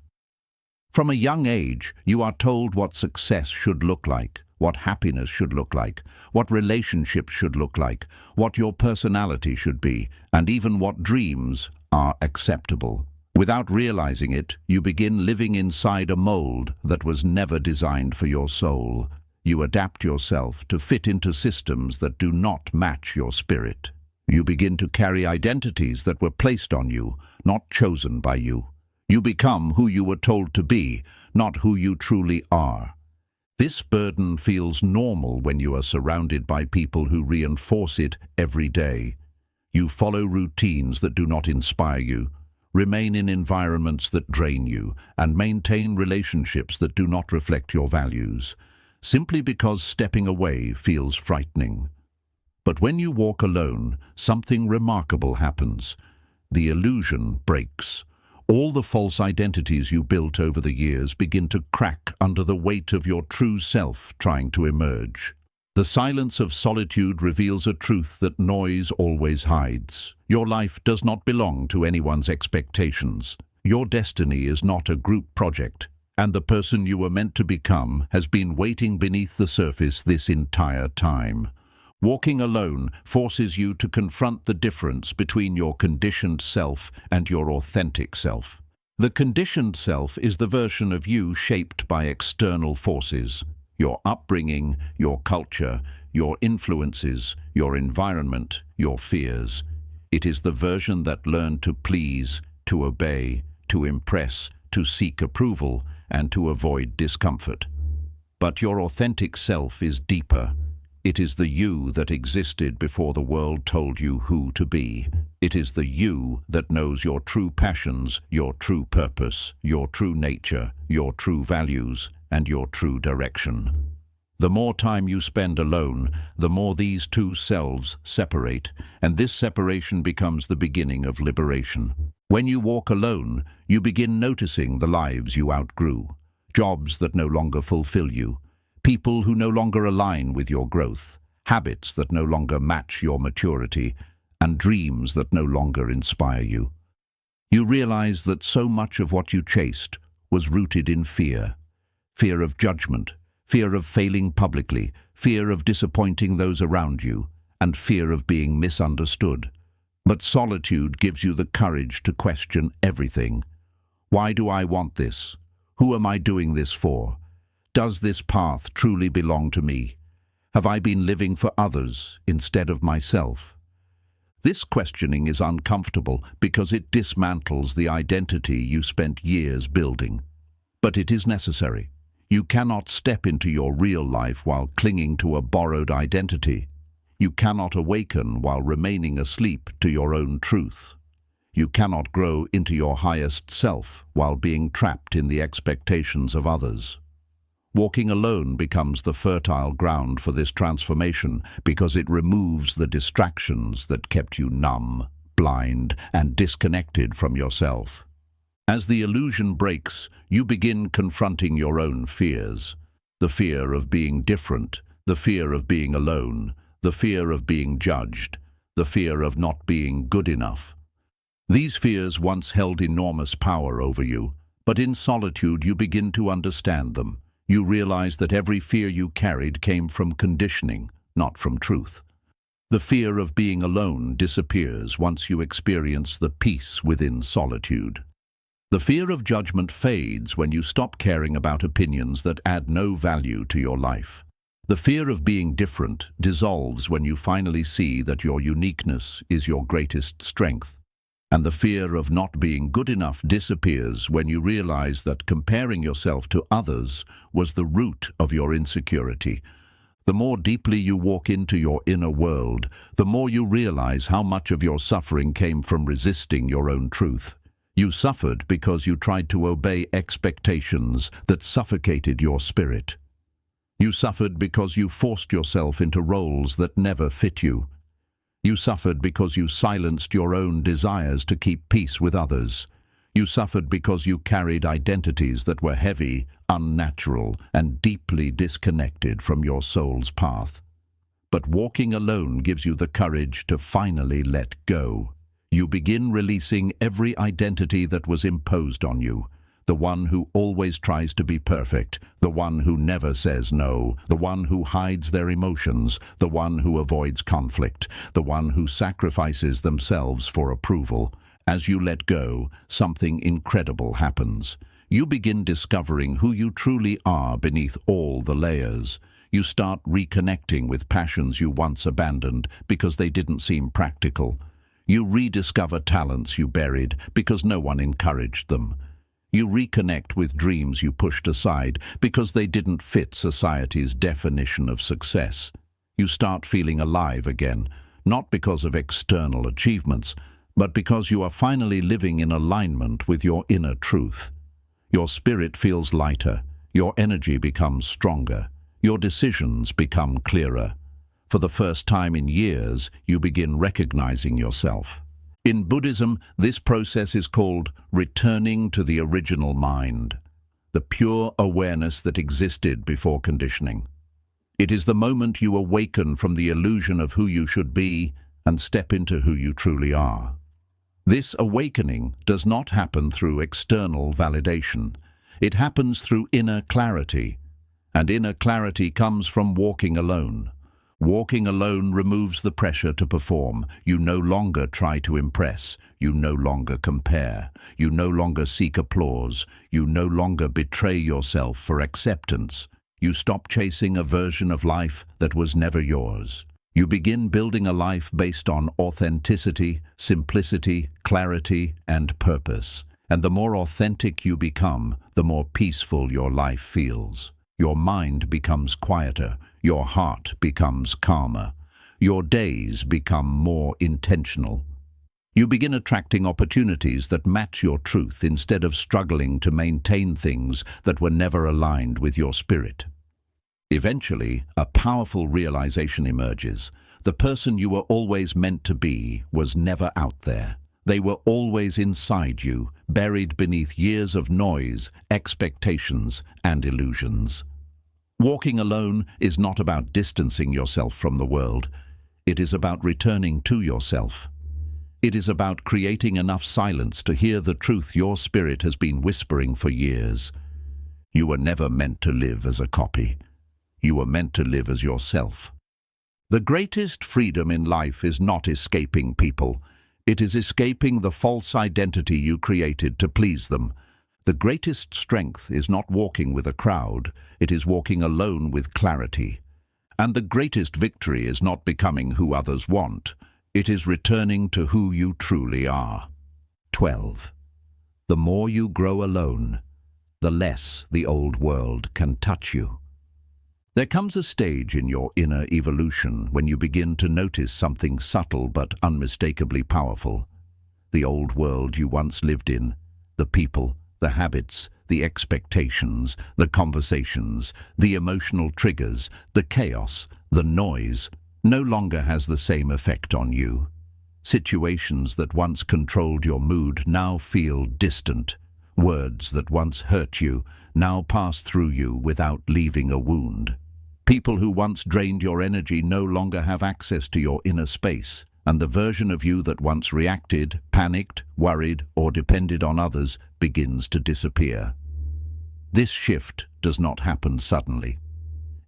From a young age, you are told what success should look like, what happiness should look like, what relationships should look like, what your personality should be, and even what dreams are acceptable. Without realizing it, you begin living inside a mold that was never designed for your soul. You adapt yourself to fit into systems that do not match your spirit. You begin to carry identities that were placed on you, not chosen by you. You become who you were told to be, not who you truly are. This burden feels normal when you are surrounded by people who reinforce it every day. You follow routines that do not inspire you, remain in environments that drain you, and maintain relationships that do not reflect your values, simply because stepping away feels frightening. But when you walk alone, something remarkable happens. The illusion breaks. All the false identities you built over the years begin to crack under the weight of your true self trying to emerge. The silence of solitude reveals a truth that noise always hides. Your life does not belong to anyone's expectations. Your destiny is not a group project, and the person you were meant to become has been waiting beneath the surface this entire time. Walking alone forces you to confront the difference between your conditioned self and your authentic self. The conditioned self is the version of you shaped by external forces. Your upbringing, your culture, your influences, your environment, your fears. It is the version that learned to please, to obey, to impress, to seek approval, and to avoid discomfort. But your authentic self is deeper. It is the you that existed before the world told you who to be. It is the you that knows your true passions, your true purpose, your true nature, your true values, and your true direction. The more time you spend alone, the more these two selves separate, and this separation becomes the beginning of liberation. When you walk alone, you begin noticing the lives you outgrew, jobs that no longer fulfill you, people who no longer align with your growth, habits that no longer match your maturity, and dreams that no longer inspire you. You realize that so much of what you chased was rooted in fear. Fear of judgment, fear of failing publicly, fear of disappointing those around you, and fear of being misunderstood. But solitude gives you the courage to question everything. Why do I want this? Who am I doing this for? Does this path truly belong to me? Have I been living for others instead of myself? This questioning is uncomfortable because it dismantles the identity you spent years building. But it is necessary. You cannot step into your real life while clinging to a borrowed identity. You cannot awaken while remaining asleep to your own truth. You cannot grow into your highest self while being trapped in the expectations of others. Walking alone becomes the fertile ground for this transformation because it removes the distractions that kept you numb, blind, and disconnected from yourself. As the illusion breaks, you begin confronting your own fears. The fear of being different, the fear of being alone, the fear of being judged, the fear of not being good enough. These fears once held enormous power over you, but in solitude you begin to understand them. You realize that every fear you carried came from conditioning, not from truth. The fear of being alone disappears once you experience the peace within solitude. The fear of judgment fades when you stop caring about opinions that add no value to your life. The fear of being different dissolves when you finally see that your uniqueness is your greatest strength. And the fear of not being good enough disappears when you realize that comparing yourself to others was the root of your insecurity. The more deeply you walk into your inner world, the more you realize how much of your suffering came from resisting your own truth. You suffered because you tried to obey expectations that suffocated your spirit. You suffered because you forced yourself into roles that never fit you. You suffered because you silenced your own desires to keep peace with others. You suffered because you carried identities that were heavy, unnatural, and deeply disconnected from your soul's path. But walking alone gives you the courage to finally let go. You begin releasing every identity that was imposed on you. The one who always tries to be perfect, the one who never says no, the one who hides their emotions, the one who avoids conflict, the one who sacrifices themselves for approval. As you let go, something incredible happens. You begin discovering who you truly are beneath all the layers. You start reconnecting with passions you once abandoned because they didn't seem practical. You rediscover talents you buried because no one encouraged them. You reconnect with dreams you pushed aside because they didn't fit society's definition of success. You start feeling alive again, not because of external achievements, but because you are finally living in alignment with your inner truth. Your spirit feels lighter, your energy becomes stronger, your decisions become clearer. For the first time in years, you begin recognizing yourself. In Buddhism, this process is called returning to the original mind, the pure awareness that existed before conditioning. It is the moment you awaken from the illusion of who you should be and step into who you truly are. This awakening does not happen through external validation. It happens through inner clarity, and inner clarity comes from walking alone. Walking alone removes the pressure to perform. You no longer try to impress. You no longer compare. You no longer seek applause. You no longer betray yourself for acceptance. You stop chasing a version of life that was never yours. You begin building a life based on authenticity, simplicity, clarity, and purpose. And the more authentic you become, the more peaceful your life feels. Your mind becomes quieter. Your heart becomes calmer. Your days become more intentional. You begin attracting opportunities that match your truth instead of struggling to maintain things that were never aligned with your spirit. Eventually, a powerful realization emerges. The person you were always meant to be was never out there. They were always inside you, buried beneath years of noise, expectations, and illusions. Walking alone is not about distancing yourself from the world. It is about returning to yourself. It is about creating enough silence to hear the truth your spirit has been whispering for years. You were never meant to live as a copy. You were meant to live as yourself. The greatest freedom in life is not escaping people. It is escaping the false identity you created to please them. The greatest strength is not walking with a crowd, it is walking alone with clarity. And the greatest victory is not becoming who others want, it is returning to who you truly are. 12. The more you grow alone, the less the old world can touch you. There comes a stage in your inner evolution when you begin to notice something subtle but unmistakably powerful. The old world you once lived in, the people, the habits, the expectations, the conversations, the emotional triggers, the chaos, the noise, no longer has the same effect on you. Situations that once controlled your mood now feel distant. Words that once hurt you now pass through you without leaving a wound. People who once drained your energy no longer have access to your inner space, and the version of you that once reacted, panicked, worried, or depended on others begins to disappear. This shift does not happen suddenly.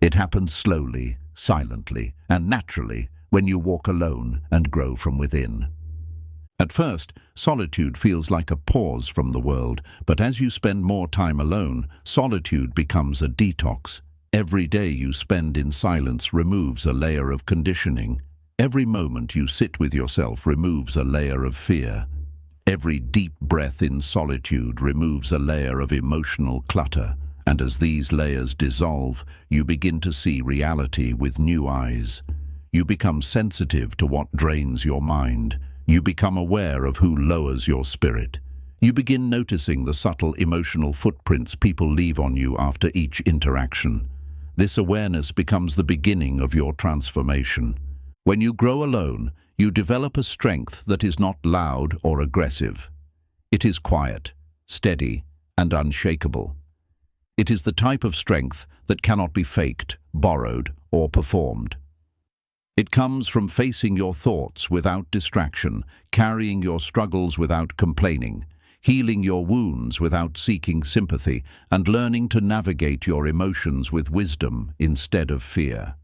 It happens slowly, silently, and naturally when you walk alone and grow from within. At first, solitude feels like a pause from the world, but as you spend more time alone, solitude becomes a detox. Every day you spend in silence removes a layer of conditioning. Every moment you sit with yourself removes a layer of fear. Every deep breath in solitude removes a layer of emotional clutter, and as these layers dissolve, you begin to see reality with new eyes. You become sensitive to what drains your mind. You become aware of who lowers your spirit. You begin noticing the subtle emotional footprints people leave on you after each interaction. This awareness becomes the beginning of your transformation. When you grow alone, you develop a strength that is not loud or aggressive. It is quiet, steady, and unshakable. It is the type of strength that cannot be faked, borrowed, or performed. It comes from facing your thoughts without distraction, carrying your struggles without complaining, healing your wounds without seeking sympathy, and learning to navigate your emotions with wisdom instead of fear.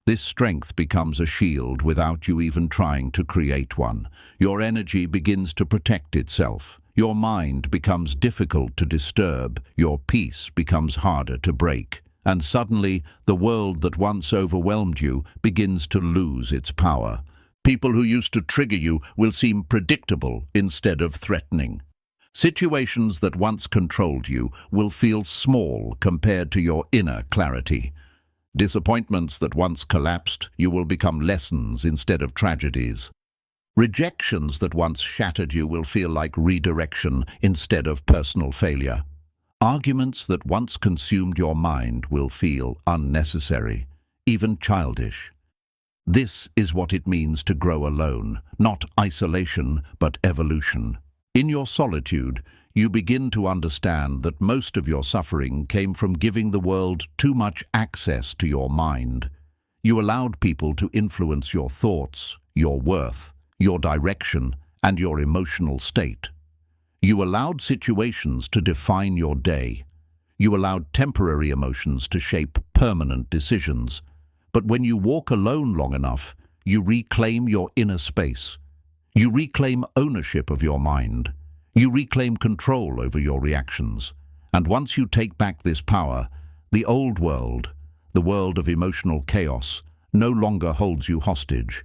This strength becomes a shield without you even trying to create one. Your energy begins to protect itself. Your mind becomes difficult to disturb. Your peace becomes harder to break. And suddenly, the world that once overwhelmed you begins to lose its power. People who used to trigger you will seem predictable instead of threatening. Situations that once controlled you will feel small compared to your inner clarity. Disappointments that once collapsed you will become lessons instead of tragedies. Rejections that once shattered you will feel like redirection instead of personal failure. Arguments that once consumed your mind will feel unnecessary, even childish. This is what it means to grow alone, not isolation, but evolution. In your solitude, you begin to understand that most of your suffering came from giving the world too much access to your mind. You allowed people to influence your thoughts, your worth, your direction, and your emotional state. You allowed situations to define your day. You allowed temporary emotions to shape permanent decisions. But when you walk alone long enough, you reclaim your inner space. You reclaim ownership of your mind. You reclaim control over your reactions. And once you take back this power, the old world, the world of emotional chaos, no longer holds you hostage.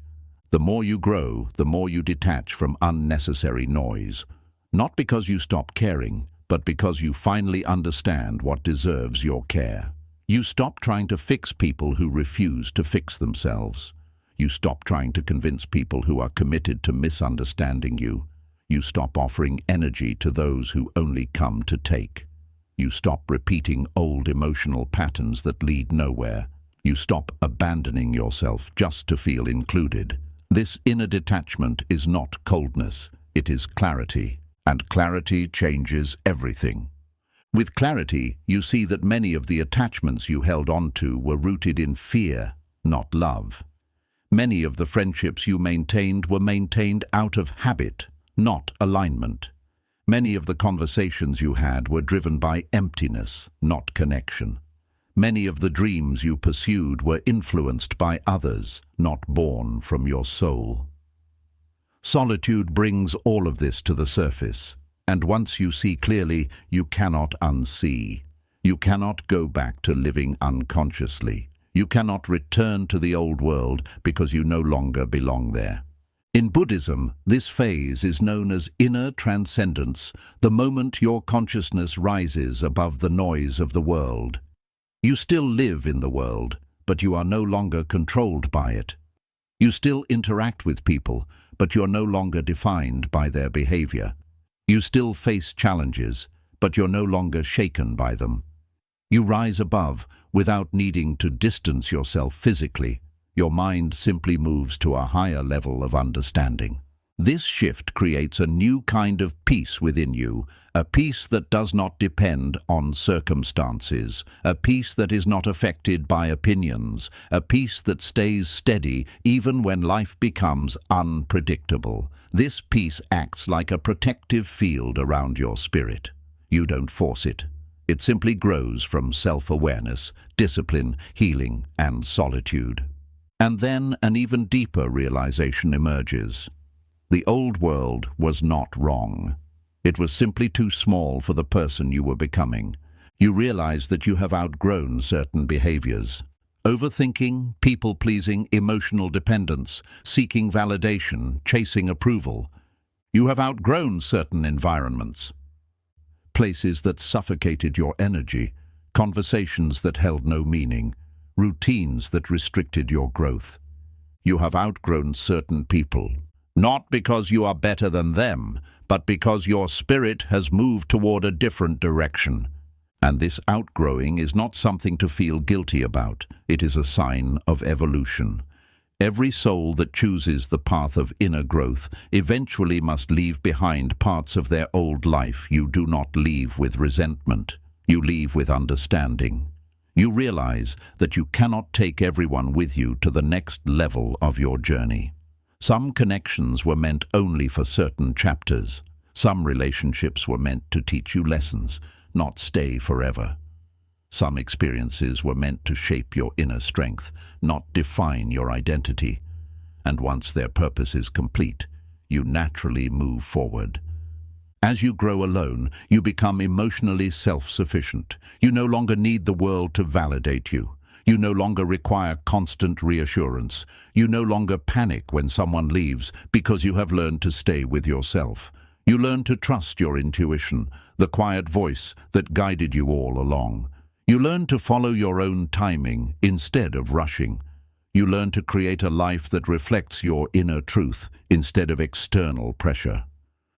The more you grow, the more you detach from unnecessary noise. Not because you stop caring, but because you finally understand what deserves your care. You stop trying to fix people who refuse to fix themselves. You stop trying to convince people who are committed to misunderstanding you. You stop offering energy to those who only come to take. You stop repeating old emotional patterns that lead nowhere. You stop abandoning yourself just to feel included. This inner detachment is not coldness, it is clarity. And clarity changes everything. With clarity, you see that many of the attachments you held on to were rooted in fear, not love. Many of the friendships you maintained were maintained out of habit, not alignment. Many of the conversations you had were driven by emptiness, not connection. Many of the dreams you pursued were influenced by others, not born from your soul. Solitude brings all of this to the surface, and once you see clearly, you cannot unsee. You cannot go back to living unconsciously. You cannot return to the old world because you no longer belong there. In Buddhism, this phase is known as inner transcendence, the moment your consciousness rises above the noise of the world. You still live in the world, but you are no longer controlled by it. You still interact with people, but you're no longer defined by their behavior. You still face challenges, but you're no longer shaken by them. You rise above without needing to distance yourself physically. Your mind simply moves to a higher level of understanding. This shift creates a new kind of peace within you, a peace that does not depend on circumstances, a peace that is not affected by opinions, a peace that stays steady even when life becomes unpredictable. This peace acts like a protective field around your spirit. You don't force it. It simply grows from self-awareness, discipline, healing, and solitude. And then an even deeper realization emerges. The old world was not wrong. It was simply too small for the person you were becoming. You realize that you have outgrown certain behaviors. Overthinking, people-pleasing, emotional dependence, seeking validation, chasing approval. You have outgrown certain environments. Places that suffocated your energy, conversations that held no meaning, routines that restricted your growth. You have outgrown certain people, not because you are better than them, but because your spirit has moved toward a different direction. And this outgrowing is not something to feel guilty about. It is a sign of evolution. Every soul that chooses the path of inner growth eventually must leave behind parts of their old life. You do not leave with resentment. You leave with understanding. You realize that you cannot take everyone with you to the next level of your journey. Some connections were meant only for certain chapters. Some relationships were meant to teach you lessons, not stay forever. Some experiences were meant to shape your inner strength, not define your identity. And once their purpose is complete, you naturally move forward. As you grow alone, you become emotionally self-sufficient. You no longer need the world to validate you. You no longer require constant reassurance. You no longer panic when someone leaves because you have learned to stay with yourself. You learn to trust your intuition, the quiet voice that guided you all along. You learn to follow your own timing instead of rushing. You learn to create a life that reflects your inner truth instead of external pressure.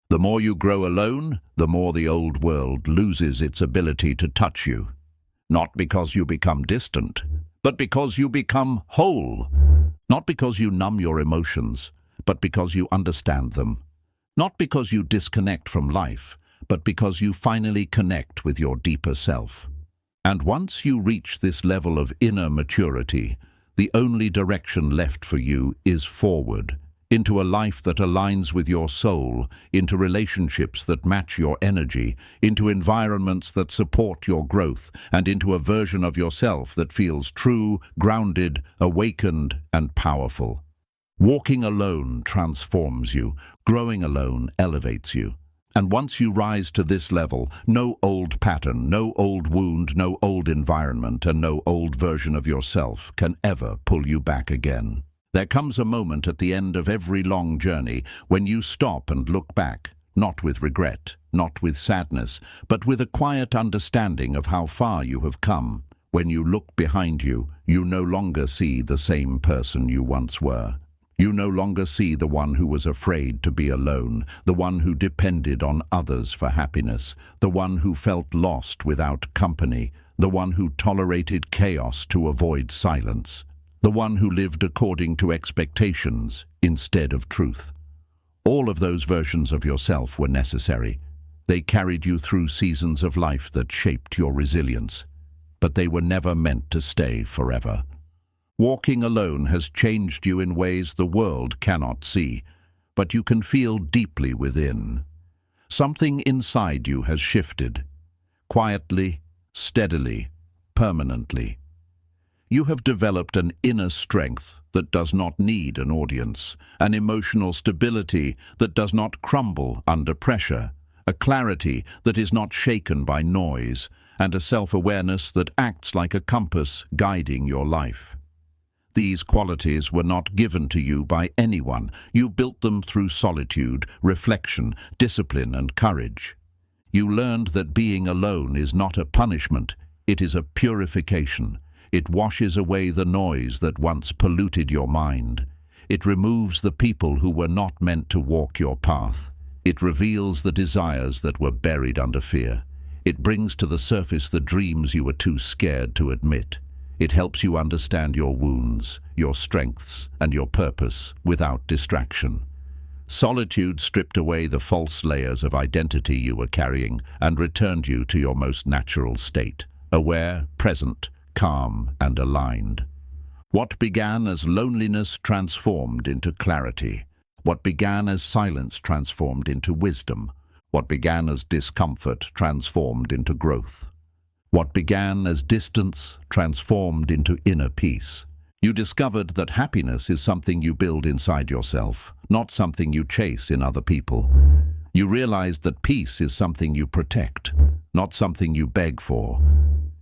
The more you grow alone, the more the old world loses its ability to touch you. Not because you become distant, but because you become whole. Not because you numb your emotions, but because you understand them. Not because you disconnect from life, but because you finally connect with your deeper self. And once you reach this level of inner maturity, the only direction left for you is forward, into a life that aligns with your soul, into relationships that match your energy, into environments that support your growth, and into a version of yourself that feels true, grounded, awakened, and powerful. Walking alone transforms you. Growing alone elevates you. And once you rise to this level, no old pattern, no old wound, no old environment, and no old version of yourself can ever pull you back again. There comes a moment at the end of every long journey when you stop and look back, not with regret, not with sadness, but with a quiet understanding of how far you have come. When you look behind you, you no longer see the same person you once were. You no longer see the one who was afraid to be alone, the one who depended on others for happiness, the one who felt lost without company, the one who tolerated chaos to avoid silence, the one who lived according to expectations instead of truth. All of those versions of yourself were necessary. They carried you through seasons of life that shaped your resilience, but they were never meant to stay forever. Walking alone has changed you in ways the world cannot see, but you can feel deeply within. Something inside you has shifted, quietly, steadily, permanently. You have developed an inner strength that does not need an audience, an emotional stability that does not crumble under pressure, a clarity that is not shaken by noise, and a self-awareness that acts like a compass guiding your life. These qualities were not given to you by anyone. You built them through solitude, reflection, discipline, and courage. You learned that being alone is not a punishment, it is a purification. It washes away the noise that once polluted your mind. It removes the people who were not meant to walk your path. It reveals the desires that were buried under fear. It brings to the surface the dreams you were too scared to admit. It helps you understand your wounds, your strengths, and your purpose without distraction. Solitude stripped away the false layers of identity you were carrying and returned you to your most natural state, aware, present, calm, and aligned. What began as loneliness transformed into clarity. What began as silence transformed into wisdom. What began as discomfort transformed into growth. What began as distance transformed into inner peace. You discovered that happiness is something you build inside yourself, not something you chase in other people. You realized that peace is something you protect, not something you beg for.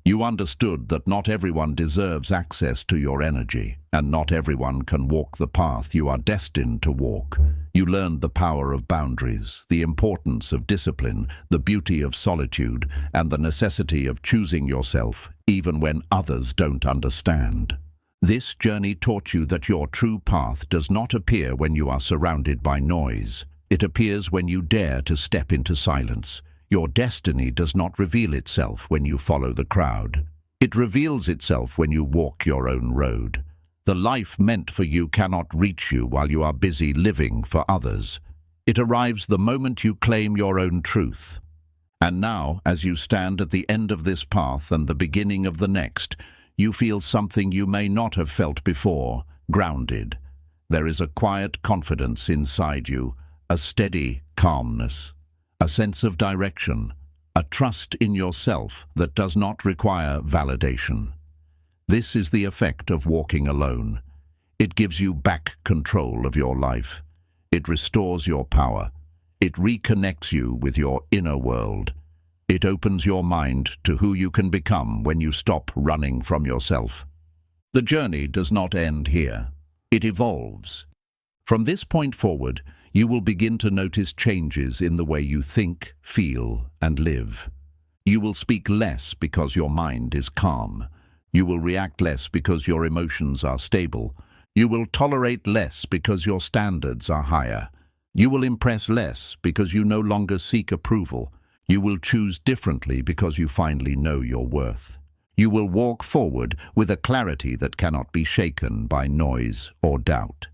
You understood that not everyone deserves access to your energy, and not everyone can walk the path you are destined to walk. You learned the power of boundaries, the importance of discipline, the beauty of solitude, and the necessity of choosing yourself, even when others don't understand. This journey taught you that your true path does not appear when you are surrounded by noise. It appears when you dare to step into silence. Your destiny does not reveal itself when you follow the crowd. It reveals itself when you walk your own road. The life meant for you cannot reach you while you are busy living for others. It arrives the moment you claim your own truth. And now, as you stand at the end of this path and the beginning of the next, you feel something you may not have felt before, grounded. There is a quiet confidence inside you, a steady calmness, a sense of direction, a trust in yourself that does not require validation. This is the effect of walking alone. It gives you back control of your life. It restores your power. It reconnects you with your inner world. It opens your mind to who you can become when you stop running from yourself. The journey does not end here. It evolves. From this point forward, you will begin to notice changes in the way you think, feel, and live. You will speak less because your mind is calm. You will react less because your emotions are stable. You will tolerate less because your standards are higher. You will impress less because you no longer seek approval. You will choose differently because you finally know your worth. You will walk forward with a clarity that cannot be shaken by noise or doubt.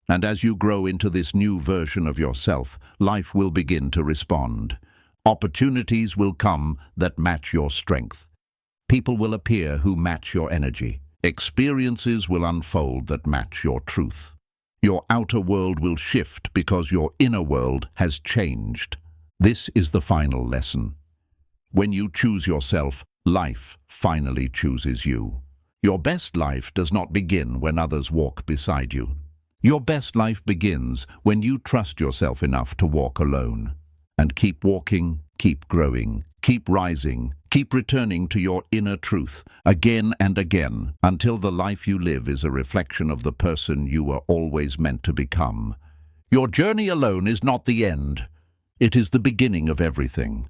And as you grow into this new version of yourself, life will begin to respond. Opportunities will come that match your strength. People will appear who match your energy. Experiences will unfold that match your truth. Your outer world will shift because your inner world has changed. This is the final lesson. When you choose yourself, life finally chooses you. Your best life does not begin when others walk beside you. Your best life begins when you trust yourself enough to walk alone. And keep walking, keep growing, keep rising, keep returning to your inner truth again and again until the life you live is a reflection of the person you were always meant to become. Your journey alone is not the end. It is the beginning of everything.